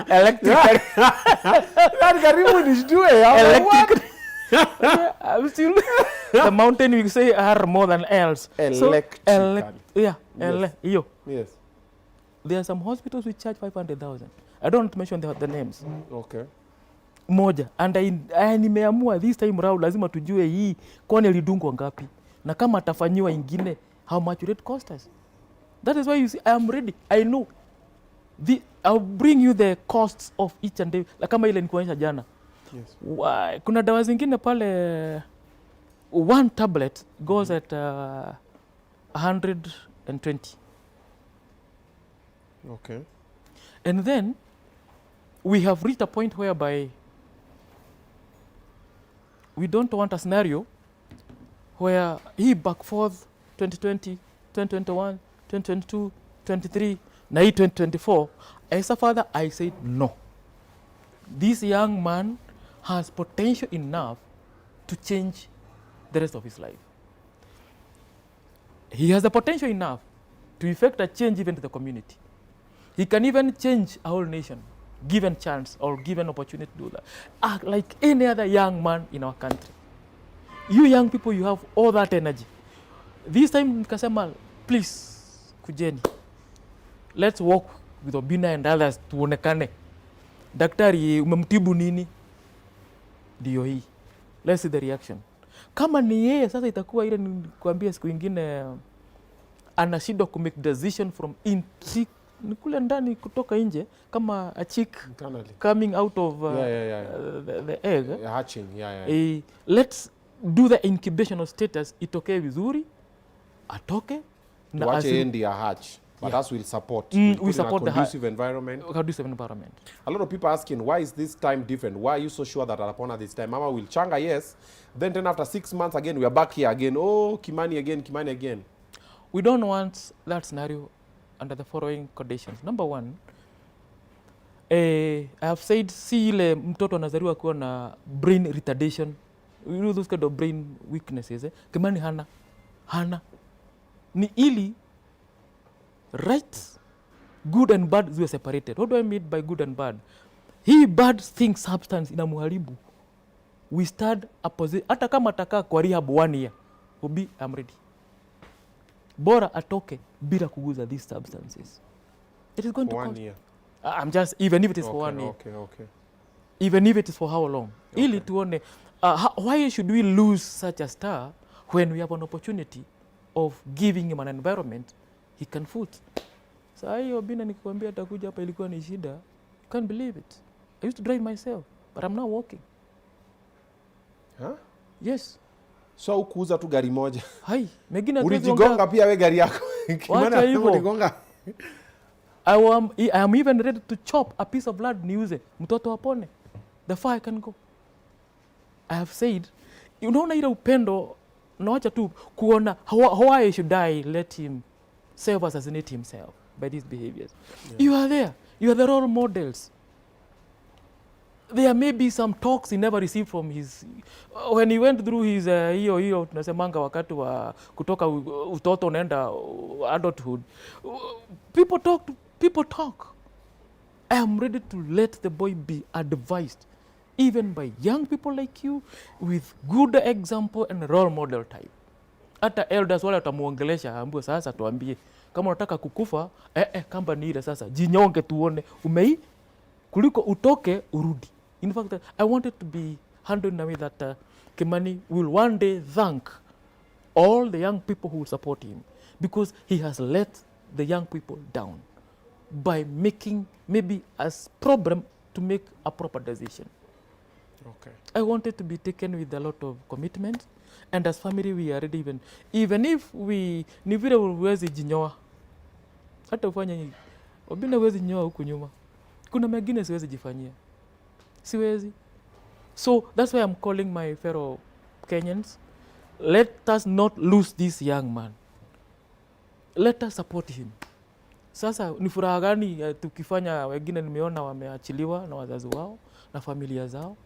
electrically. Nani karibu nishtue? Electrically. I'm still the mountain we say are more than else. Electrically. Yeah, yes. Hiyo. Yes. There are some hospitals which charge 500,000. I don't want to mention the names. Okay. Moja. And nimeamua this time round lazima tujue hii kwani alidungwa ngapi. Na kama atafanyiwa ingine, how much will it cost us? That is why you see, I am ready. I know. I'll bring you the costs of each and every. Kama ile nikuonyesha jana. Yes. Kuna dawa zingine pale, one tablet goes at 120. Okay. And then we have reached a point whereby we don't want a scenario where he back forth 2020, 2021, 2022, 23, now 2024. As a father, I said no. This young man has potential enough to change the rest of his life. He has the potential enough to effect a change even to the community. He can even change a whole nation, given chance or given opportunity to do that. Like any other young man in our country. You young people, you have all that energy. This time, nikasema, please, kujeni. Let's work with Obinna and others tuonekane. Daktari, umemtibu nini? Ndio hii. Let's see the reaction. Kama ni yeye, sasa itakuwa ile nikuambia siku ingine anashindwa ku make decision from ni kule ndani kutoka nje kama a chick internally coming out of the egg. Hatching, Let's do the incubation status itokee vizuri, atoke na wache endi ya hatch. But us will support. We support the conducive environment. Conducive environment. A lot of people asking, why is this time different? Why are you so sure that Arapona this time? Mama will changa, yes. Then after 6 months again, we are back here again. Oh, Kimani again. We don't want that scenario under the following conditions. Number one, I have said, si ile mtoto anazaliwa kuwa na brain retardation. You know those kind of brain weaknesses. Kimani hana. Ni ili right, good and bad ziwe separated. What do I mean by good and bad? Hii bad thing substance inamuharibu. We start opposite. Hata kama atakaa kwa rehab 1 year, I'm ready. Bora atoke bila kuguza these substances. It is going to cost. 1 year. I'm just, even if it is for 1 year. Okay. Even if it is for how long? Okay. Ili tuone, why should we lose such a star when we have an opportunity of giving him an environment he can foot? Saa hiyo Obinna nikikwambia atakuja hapa ilikuwa ni shida. You can't believe it. I used to drive myself, but I'm now walking. Huh? Yes. So ukuuza tu gari moja. Hai, mengine ulijigonga pia we gari yako. Wacha hivyo. I am even ready to chop a piece of blood niuze. Mtoto apone. The fire can go. I have said, unaona ile upendo na wacha tu kuona why should I let him self-assassinate himself by these behaviors. Yeah. You are there. You are the role models. There may be some talks he never received from his... when he went through his hiyo tunasemanga wakati wa kutoka utoto unaenda adulthood. People talk. I am ready to let the boy be advised, even by young people like you, with good example and role model type. Hata elders wale watamuongelesha, ambiwe sasa tuambie kama unataka kukufa kamba ni ile sasa jinyonge tuone kuliko utoke urudi. In fact, I wanted to be handled in a way that Kimani will one day thank all the young people who support him, because he has let the young people down by making maybe a problem to make a proper decision. Okay. I wanted to be taken with a lot of commitment, and as family we are ready, even if we ni vile uwezi jinyoa. Hata ufanya hivi. Obinna uwezi jinyoa huku nyuma. Kuna mengine siwezi jifanyia. Siwezi. So that's why I'm calling my fellow Kenyans. Let us not lose this young man. Let us support him. Sasa ni furaha gani tukifanya wengine nimeona wameachiliwa na wazazi wao na familia zao.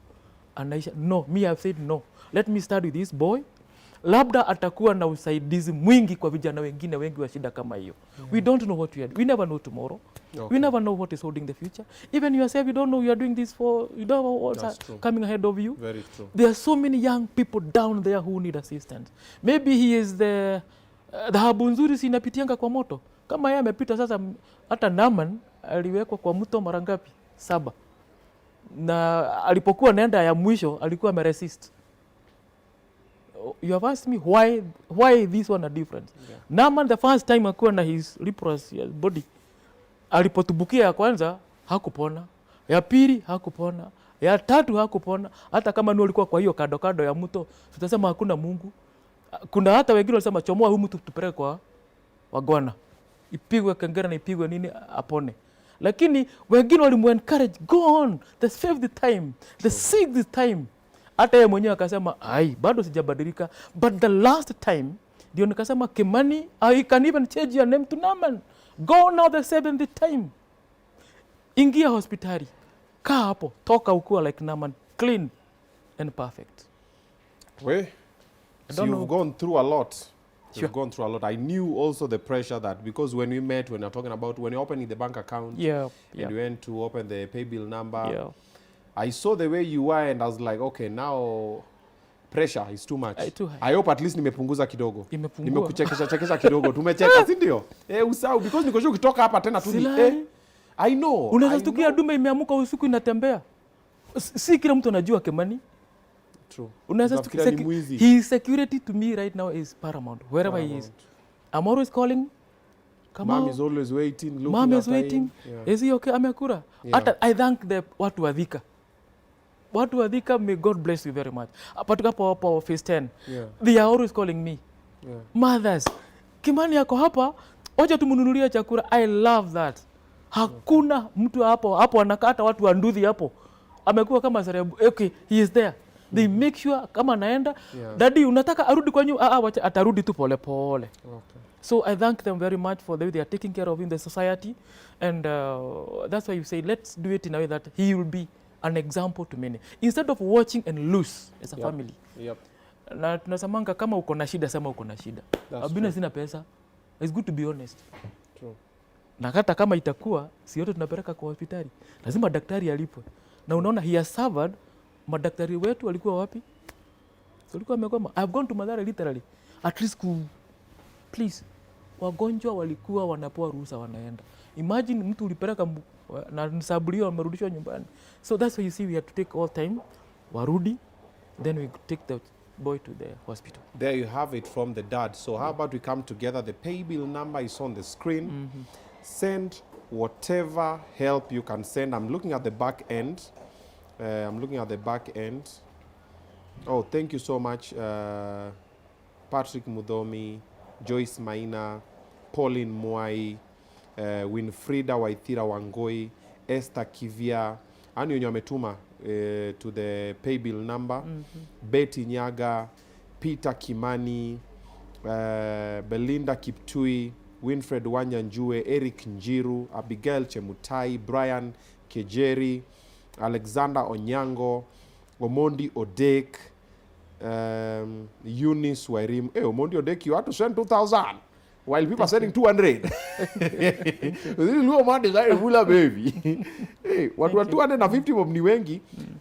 Anaisha. No, me have said no. Let me start with this boy. Labda atakuwa na usaidizi mwingi kwa vijana wengine wengi wa shida kama hiyo. We don't know what we are. We never know tomorrow. Okay. We never know what is holding the future. Even yourself, you don't know you are doing this for, you don't know what's coming ahead of you. Very true. There are so many young people down there who need assistance. Maybe he is the dhahabu nzuri sinapitianga kwa moto. Kama yeye amepita sasa, hata Naman aliwekwa kwa mto mara ngapi? 7. Na alipokuwa naenda ya mwisho alikuwa ameresist. You have asked me why this one are different. Yeah. Naaman the first time akuwa na his leprosy body, alipotubukia ya kwanza hakupona, ya pili hakupona, ya tatu hakupona. Hata kama ni alikuwa kwa hiyo kado ya mto, tutasema hakuna Mungu. Kuna hata wengine walisema chomoa huyu mtu tupeleke kwa wagwana, ipigwe kengera na ipigwe nini apone. Lakini wengine walimu encourage, go on, the 5th time, the 6th time. Hata yeye mwenyewe akasema ai, bado sijabadilika. But the last time ndio nikasema Kimani, I can even change your name to Naaman. Go now the 7th time. Ingia hospitali, kaa hapo, toka ukuwa like Naaman, clean and perfect. So you've gone through a lot. Sure. You've gone through a lot. I knew also the pressure that, because when we met, when you're talking about, when you're opening the bank account, Yeah. and you went to open the pay bill number, Yeah. I saw the way you were and I was like, okay, now pressure is too much. Too high. I hope at least nimepunguza kidogo. Imepungua. Nimekuchekesha kidogo. Tumecheka, si ndio? Usau, because niko sure ukitoka hapa tena tu ni I know. Unaweza stukia dume imeamuka usiku inatembea. Si kila mtu anajua Kimani. True. Unaweza stukia his security to me right now is paramount. Wherever he is. I'm always calling. Mom is always waiting, looking Mom is after waiting. Him. Yeah. Is he okay? Amekura. Yeah. I thank the watu wa Thika. Watu wa Thika, may God bless you very much. Patuka hapo phase 10. Yeah. They are always calling me. Yeah. Mothers, Kimani yako hapa, oja tumununulia chakula. I love that. Hakuna mtu hapo anakata watu wa Nduthi hapo. Amekuwa kama sarebu. Okay, he is there. They make sure kama naenda, daddy unataka arudi kwa nyumba, wacha atarudi tu pole pole. Okay. So I thank them very much for the way they are taking care of in the society, and that's why you say let's do it in a way that he will be an example to many, instead of watching and lose as a family. Yep. Na tunasamanga kama uko na shida sema uko na shida. Obinna sina pesa. It's good to be honest. True. Na hata kama itakuwa si yote tunapeleka kwa hospitali, lazima daktari alipwe. Na unaona he has suffered. Madaktari wetu walikuwa wapi? Walikuwa wamegoma. I've gone to Mathare literally at least please, wagonjwa walikuwa wanapewa ruhusa wanaenda. Imagine mtu ulipeleka na nisabulio amerudishwa nyumbani. So that's why you see we have to take all time, warudi, then we take the boy to the hospital. There you have it from the dad. So how about we come together? The pay bill number is on the screen. Send whatever help you can send. I'm looking at the back end. Oh, thank you so much, Patrick Mudomi, Joyce Maina, Pauline Mwai, Winfrida Waithira Wangoi, Esther Kivia, and wenye wametuma to the pay bill number. Betty Nyaga, Peter Kimani, Belinda Kiptui, Winfred Wanyanjue, Eric Njiru, Abigail Chemutai, Brian Kejeri, Alexander Onyango, Omondi Odek, Eunice Wairim. Hey, Omondi Odek, you have to send 2,000 while people are sending 200. This is low money, baby. Hey, what we're 250 of ni wengi.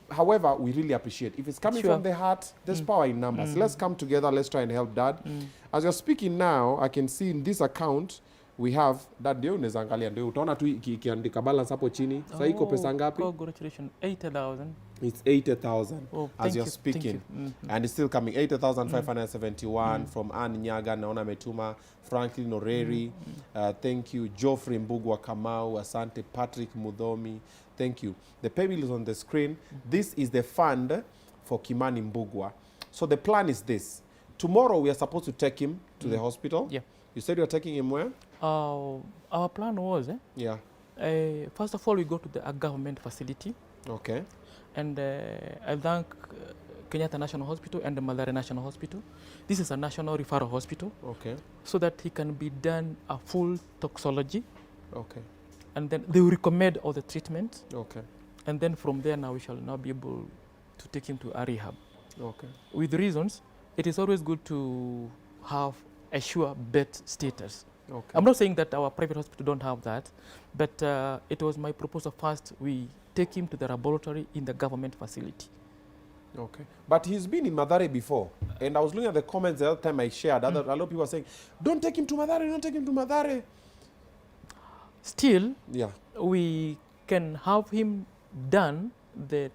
However, we really appreciate. If it's coming from the heart, there's power in numbers. Let's come together. Let's try and help Dad. As you're speaking now, I can see in this account, we have that ndio unaweza angalia ndio utaona tu ikiandika balance hapo chini. Sasa iko pesa ngapi? Congratulations, 80,000. It's 80,000 as you're you, speaking. And it's still coming. 80,571 from Ann Nyaga, naona metuma, Franklin Oreri. Thank you. Geoffrey Mbugua Kamau, Asante, Patrick Mudhomi. Thank you. The pay bill is on the screen. This is the fund for Kimani Mbugua. So the plan is this. Tomorrow we are supposed to take him to the hospital. Yeah. You said you're taking him where? Our plan was, Yeah. first of all, we go to a government facility. Okay. And I thank Kenyatta National Hospital and the Mathare National Hospital. This is a national referral hospital. Okay. So that he can be done a full toxology. Okay. And then they will recommend all the treatment. Okay. And then from there now we shall now be able to take him to a rehab. Okay. With reasons, it is always good to have a sure bed status. Okay. I'm not saying that our private hospital don't have that, but it was my proposal first we take him to the laboratory in the government facility. Okay. But he's been in Mathare before. And I was looking at the comments the other time I shared. A lot of people were saying, don't take him to Mathare, don't take him to Mathare. Still, Yeah. we can have him done the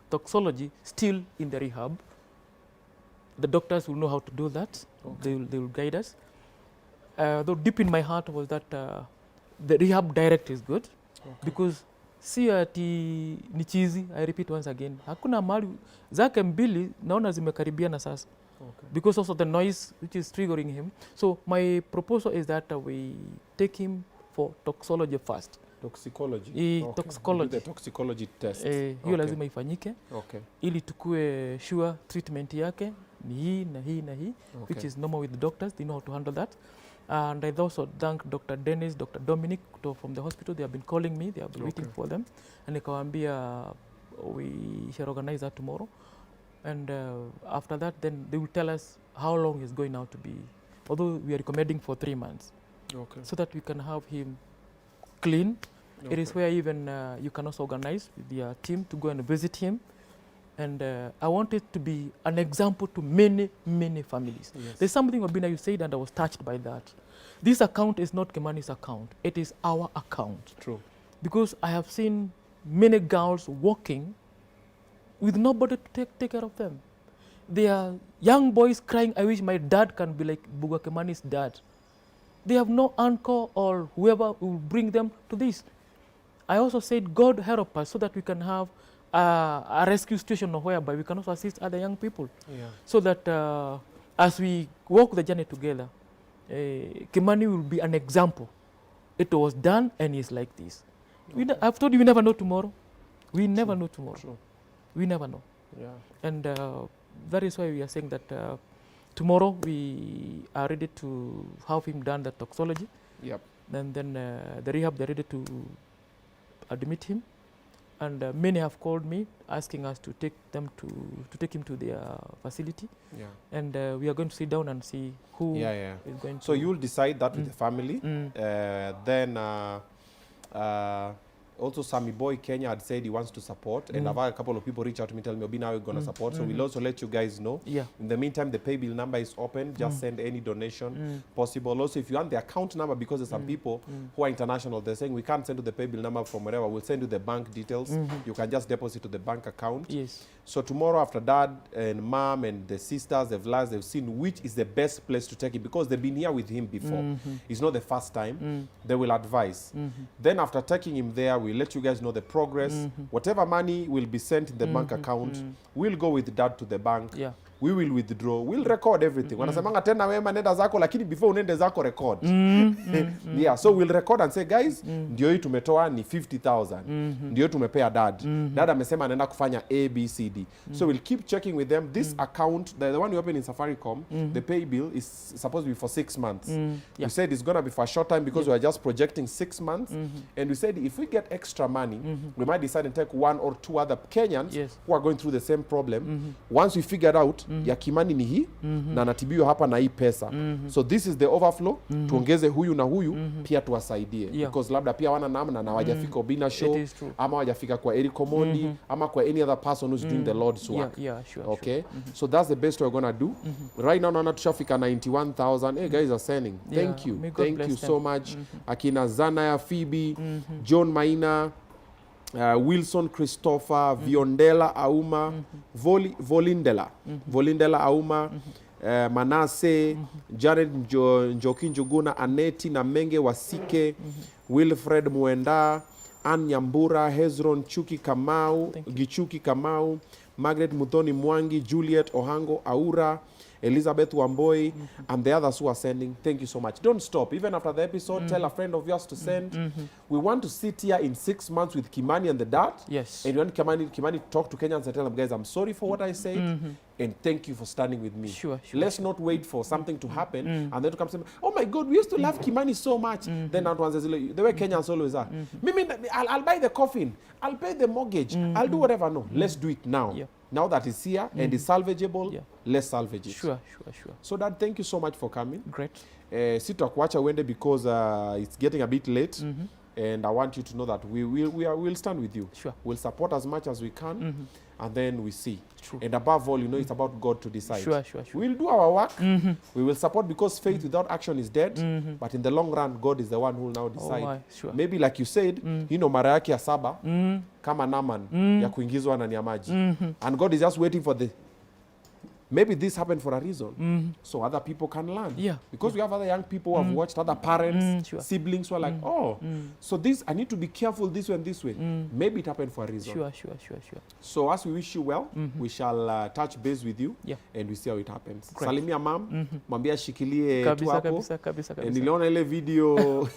toxology still in the rehab. The doctors will know how to do that. Okay. They will guide us. Though deep in my heart was that the rehab direct is good, because si ati ni chizi. I repeat once again, hakuna mali zake mbili naona zimekaribiana sasa, because also the noise which is triggering him. So my proposal is that we take him for toxology first. Toxicology. Toxicology. Do the toxicology test. Hiyo lazima ifanyike, ili tukue sure treatment yake ni hii na hii na hii, which is normal with the doctors. They know how to handle that. And I also thank Dr. Dennis, Dr. Dominic from the hospital. They have been calling me. They have been waiting for them. And nikawaambia we shall organize that tomorrow. And after that, then they will tell us how long he's going now to be. Although we are recommending for 3 months. So that we can have him clean. It is where even you can also organize with your team to go and visit him. And I want it to be an example to many, many families. There's something, Obinna, you said, and I was touched by that. This account is not Kimani's account. It is our account. True. Because I have seen many girls walking with nobody to take care of them. They are young boys crying, I wish my dad can be like Mbugua Kimani's dad. They have no uncle or whoever will bring them to this. I also said, God help us so that we can have a rescue station whereby we can also assist other young people. So that as we walk the journey together, Kimani will be an example. It was done and is like this. I've told you, we never know tomorrow. We never know tomorrow. We never know. And that is why we are saying that tomorrow we are ready to have him done the toxology. And then the rehab, they're ready to admit him. And many have called me asking us to take them to take him to their facility. And we are going to sit down and see who is going to. So you'll decide that with the family. Then also Sammy Boy Kenya had said he wants to support, and I've had a couple of people reach out to me, tell me, Obinna, we're going to support. So we'll also let you guys know. In the meantime, the pay bill number is open. Just send any donation possible. Also, if you want the account number, because there's some people who are international, they're saying we can't send you the pay bill number from wherever. We'll send you the bank details. You can just deposit to the bank account. So tomorrow, after dad and mom and the sisters, they've seen which is the best place to take it, because they've been here with him before. It's not the first time. They will advise. Then after taking him there, we'll let you guys know the progress. Whatever money will be sent in the bank account, we'll go with dad to the bank. We will withdraw. We'll record everything. Wanasemanga tena wema nenda zako, lakini before unende zako record. So we'll record and say, guys, ndio hii tumetoa ni 50,000. Ndio tumepea dad. Dad amesema anaenda kufanya A, B, C, D. So we'll keep checking with them. This account, the one we open in Safaricom, the pay bill is supposed to be for 6 months. We said it's going to be for a short time because we are just projecting 6 months. And we said if we get extra money, we might decide to take 1 or 2 other Kenyans who are going through the same problem. Once we figured out ya Kimani ni hii na anatibiwa hapa na hii pesa. So this is the overflow. Tuongeze huyu na huyu pia tuwasaidie. Because labda pia wana namna na wajafika Obinna show, ama wajafika kwa Eric Omondi, ama kwa any other person who's doing the Lord's work. Okay? So that's the best we're going to do. Right now naona tushafika 91,000. Hey, guys are sending. Thank you. Thank you so much. Akina Zanaya Phoebe, John Maina, Wilson Christopher, Viondela Auma, Volindela Auma, Manase, Jared Njoki Njuguna, Aneti na Menge Wasike, Wilfred Muenda, Ann Nyambura, Hezron Gichuki Kamau, Margaret Muthoni Mwangi, Juliet Ohango Aura, Elizabeth Wamboi, and the others who are sending. Thank you so much. Don't stop. Even after the episode, tell a friend of yours to send. We want to sit here in 6 months with Kimani and the dad. And we want Kimani to talk to Kenyans and tell them, guys, I'm sorry for what I said, and thank you for standing with me. Let's not wait for something to happen and then to come say, oh my God, we used to love Kimani so much. Then that one says, the way Kenyans always are. I'll buy the coffin. I'll pay the mortgage. I'll do whatever. No, let's do it now. Now that it's here and it's salvageable, let's salvage it. So Dad, thank you so much for coming. Great. Sitakuacha uende because it's getting a bit late. And I want you to know that we'll stand with you. Sure. We'll support as much as we can, and then we see. True. And above all, it's about God to decide. Sure. We'll do our work. We will support because faith without action is dead. But in the long run, God is the one who will now decide. Sure. Maybe like you said, mara yake ya 7 kama Naman ya kuingizwa ndani ya maji. And God is just waiting for the... Maybe this happened for a reason, so other people can learn. Yeah. Because we have other young people who have watched, other parents, Sure. siblings who are like, so this, I need to be careful this way and this way. Maybe it happened for a reason. Sure. So as we wish you well, we shall touch base with you, Yeah. and we see how it happens. Great. Salimia mam, mwambia shikilie tu hapo. Kabisa. Niliona ile video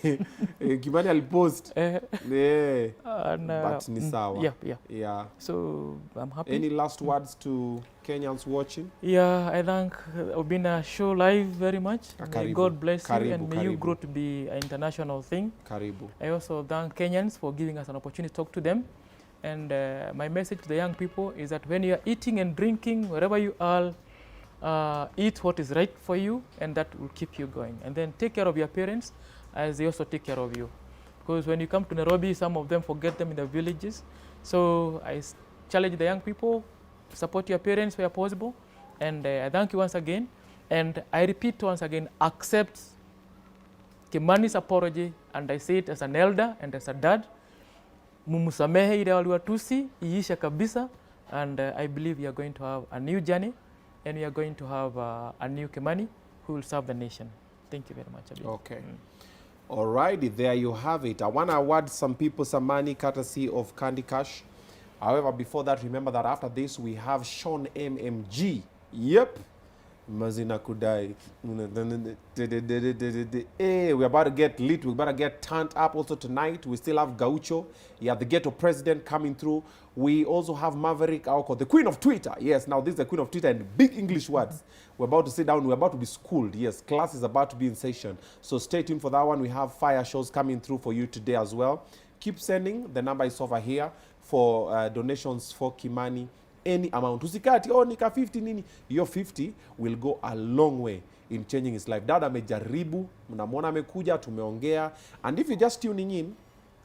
Kimani alipost. But ni sawa. Yeah. So I'm happy. Any last words to Kenyans watching? Yeah, I thank Obinna Show Live very much. May Karibu. God bless you, Karibu, and may you karibu. grow to be an international thing. Karibu. I also thank Kenyans for giving us an opportunity to talk to them. And my message to the young people is that when you are eating and drinking, wherever you are, eat what is right for you, and that will keep you going. And then take care of your parents as they also take care of you. Because when you come to Nairobi, some of them forget them in the villages. So I challenge the young people, support your parents where possible. And I thank you once again. And I repeat once again, accept Kimani's apology. And I say it as an elder and as a dad. Mumusamehe ile waliwatusi, iisha kabisa. And I believe we are going to have a new journey. And we are going to have a new Kimani who will serve the nation. Thank you very much, Abid. Okay. Alrighty, there you have it. I want to award some people some money courtesy of Candy Cash. However, before that, remember that after this, we have Sean MMG. Yep. Mazina Kudai. Hey, we're about to get lit. We're about to get turned up also tonight. We still have Gaucho. Yeah, the ghetto president coming through. We also have Maverick Aoko, the queen of Twitter. Yes, now this is the queen of Twitter and big English words. We're about to sit down. We're about to be schooled. Yes, class is about to be in session. So stay tuned for that one. We have fire shows coming through for you today as well. Keep sending. The number is over here for donations for Kimani. Any amount. Usikati, nika 50 nini. Your 50 will go a long way in changing his life. Dada amejaribu, mnamwona amekuja, tumeongea. And if you're just tuning in,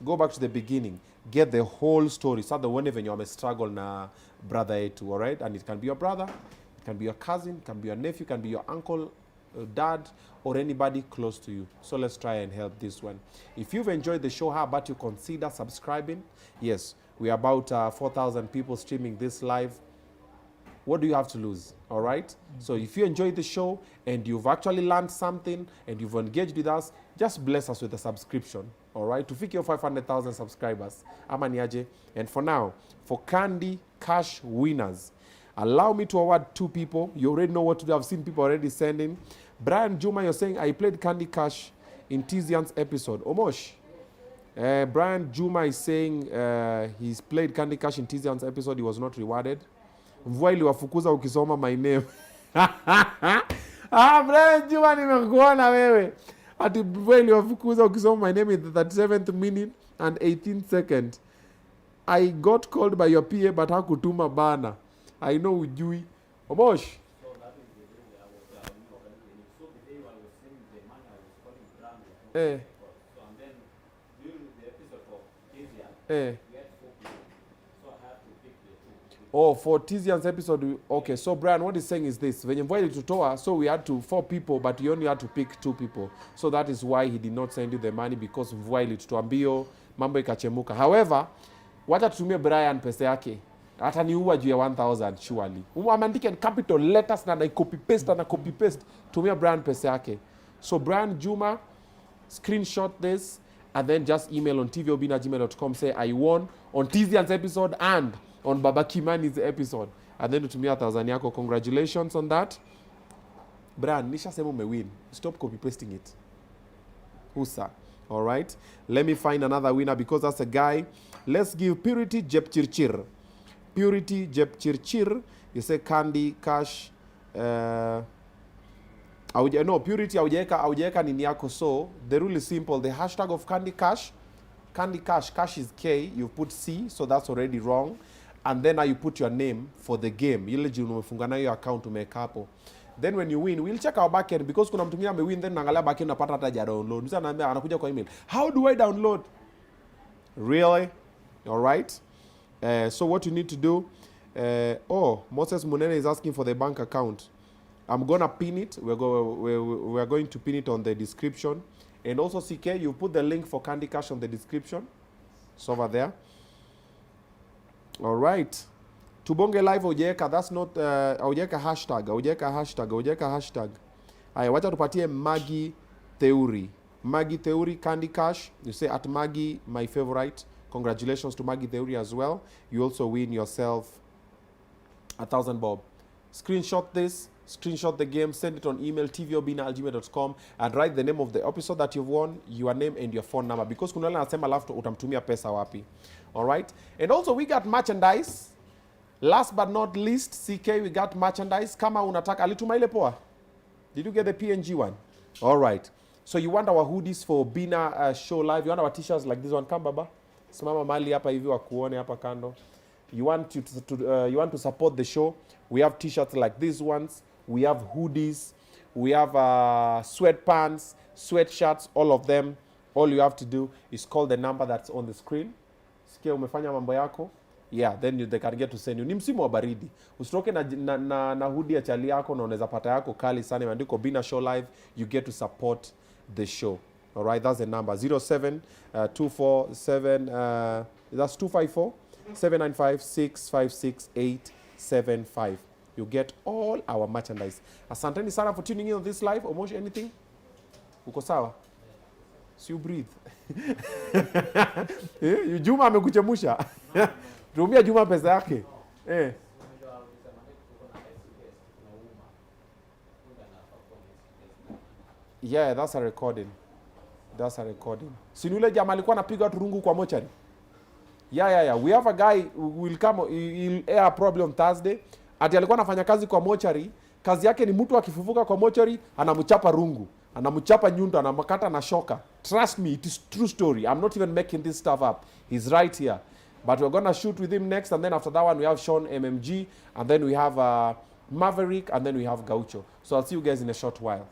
go back to the beginning. Get the whole story. Start the one when you struggle na brother yetu, all right? And it can be your brother, it can be your cousin, it can be your nephew, it can be your uncle, dad, or anybody close to you. So let's try and help this one. If you've enjoyed the show, how about you consider subscribing? Yes. We're about 4,000 people streaming this live. What do you have to lose? All right? So if you enjoyed the show and you've actually learned something and you've engaged with us, just bless us with a subscription. All right? To fix your 500,000 subscribers. Ama niaje. And for now, for Candy Cash winners, allow me to award 2 people. You already know what to do. I've seen people already sending. Brian Juma, you're saying, I played Candy Cash in Tizian's episode. Omosh. Brian Juma is saying he's played Candy Cash in Tizian's episode. He was not rewarded. Mvua iliwafukuza ukisoma my name. Brian Juma nimekuona wewe. Ati mvua iliwafukuza ukisoma my name in the 37th minute and 18th second. I got called by your PA but hakutuma bana. I know ujui. Omosh. Oh, for Tizian's episode, okay. So Brian, what he's saying is this: when you invited to Toa, so we had 4 people, but you only had to pick 2 people. So that is why he did not send you the money, because mvua ilitutoa mbio, mambo ikachemuka. However, wacha tutumie Brian pesa yake. Hata niua juu ya 1,000 surely. Ameandika in capital letters na copy paste tumia Brian pesa yake. So Brian Juma, screenshot this and then just email on tvobinna@gmail.com, say I won on Tizian's episode and on Baba Kimani's episode. And then utumia 1,000 yako. Congratulations on that. Brian, nisha sema umewin. Stop copy pasting it. Husa. All right. Let me find another winner because that's a guy. Let's give Purity Jepchirchir. Purity Jepchirchir. You say Candy Cash. No, Purity aujeka nini yako. So the rule is simple. The hashtag of Candy Cash, cash is K, you put C, so that's already wrong. And then now you put your name for the game. Ile jinu umefunga na your account umeweka hapo. Then when you win, we'll check our backend because kuna mtu mwingine amewin then naangalia backend napata hata ja download. Msa anaambia anakuja kwa email. How do I download? Really? All right. So what you need to do, Moses Munene is asking for the bank account. I'm going to pin it. We're going to pin it on the description. And also, CK, you put the link for Candy Cash on the description. It's over there. All right. Tubonge live ujeka, that's not, ujeka hashtag. Aya, wacha tupatie Maggie Theory. Maggie Theory, Candy Cash. You say at Maggie, my favorite. Congratulations to Maggie Theory as well. You also win yourself 1,000 bob. Screenshot this, screenshot the game, send it on email tvobinna@gmail.com and write the name of the episode that you've won, your name and your phone number, because kuna wale anasema alafu utamtumia pesa wapi. All right? And also we got merchandise. Last but not least, CK, we got merchandise. Kama unataka, alituma ile poa? Did you get the PNG one? All right. So you want our hoodies for Obinna show live. You want our t-shirts like this one. Come baba. Simama mali hapa hivi wakuone hapa kando. You want to support the show. We have t-shirts like these ones. We have hoodies. We have sweatpants, sweatshirts, all of them. All you have to do is call the number that's on the screen. Sikia umefanya mambo yako. Yeah, then they can get to send you. Ni msimu wa baridi. Usitoke na hoodie ya chali yako na unaweza pata yako kali sana imeandikwa Obinna Show Live. You get to support the show. All right, that's the number. 0724 that's 254 795 656 875. You get all our merchandise. Asanteni sana for tuning in on this live. Omosh, anything? Uko sawa? So you breathe. Juma amekuchemusha. Tumia Juma pesa yake. Yeah, that's a recording. That's a recording. Sinule jamaa alikuwa anapiga turungu kwa mochari. Yeah. We have a guy who will come, he'll air probably on Thursday. Ati alikuwa anafanya kazi kwa mochari. Kazi yake ni mtu akifufuka kwa mochari, anamchapa rungu, anamchapa nyundo, anamakata na shoka. Trust me, it is true story. I'm not even making this stuff up. He's right here. But we're going to shoot with him next, and then after that one, we have Sean MMG, and then we have Maverick, and then we have Gaucho. So I'll see you guys in a short while.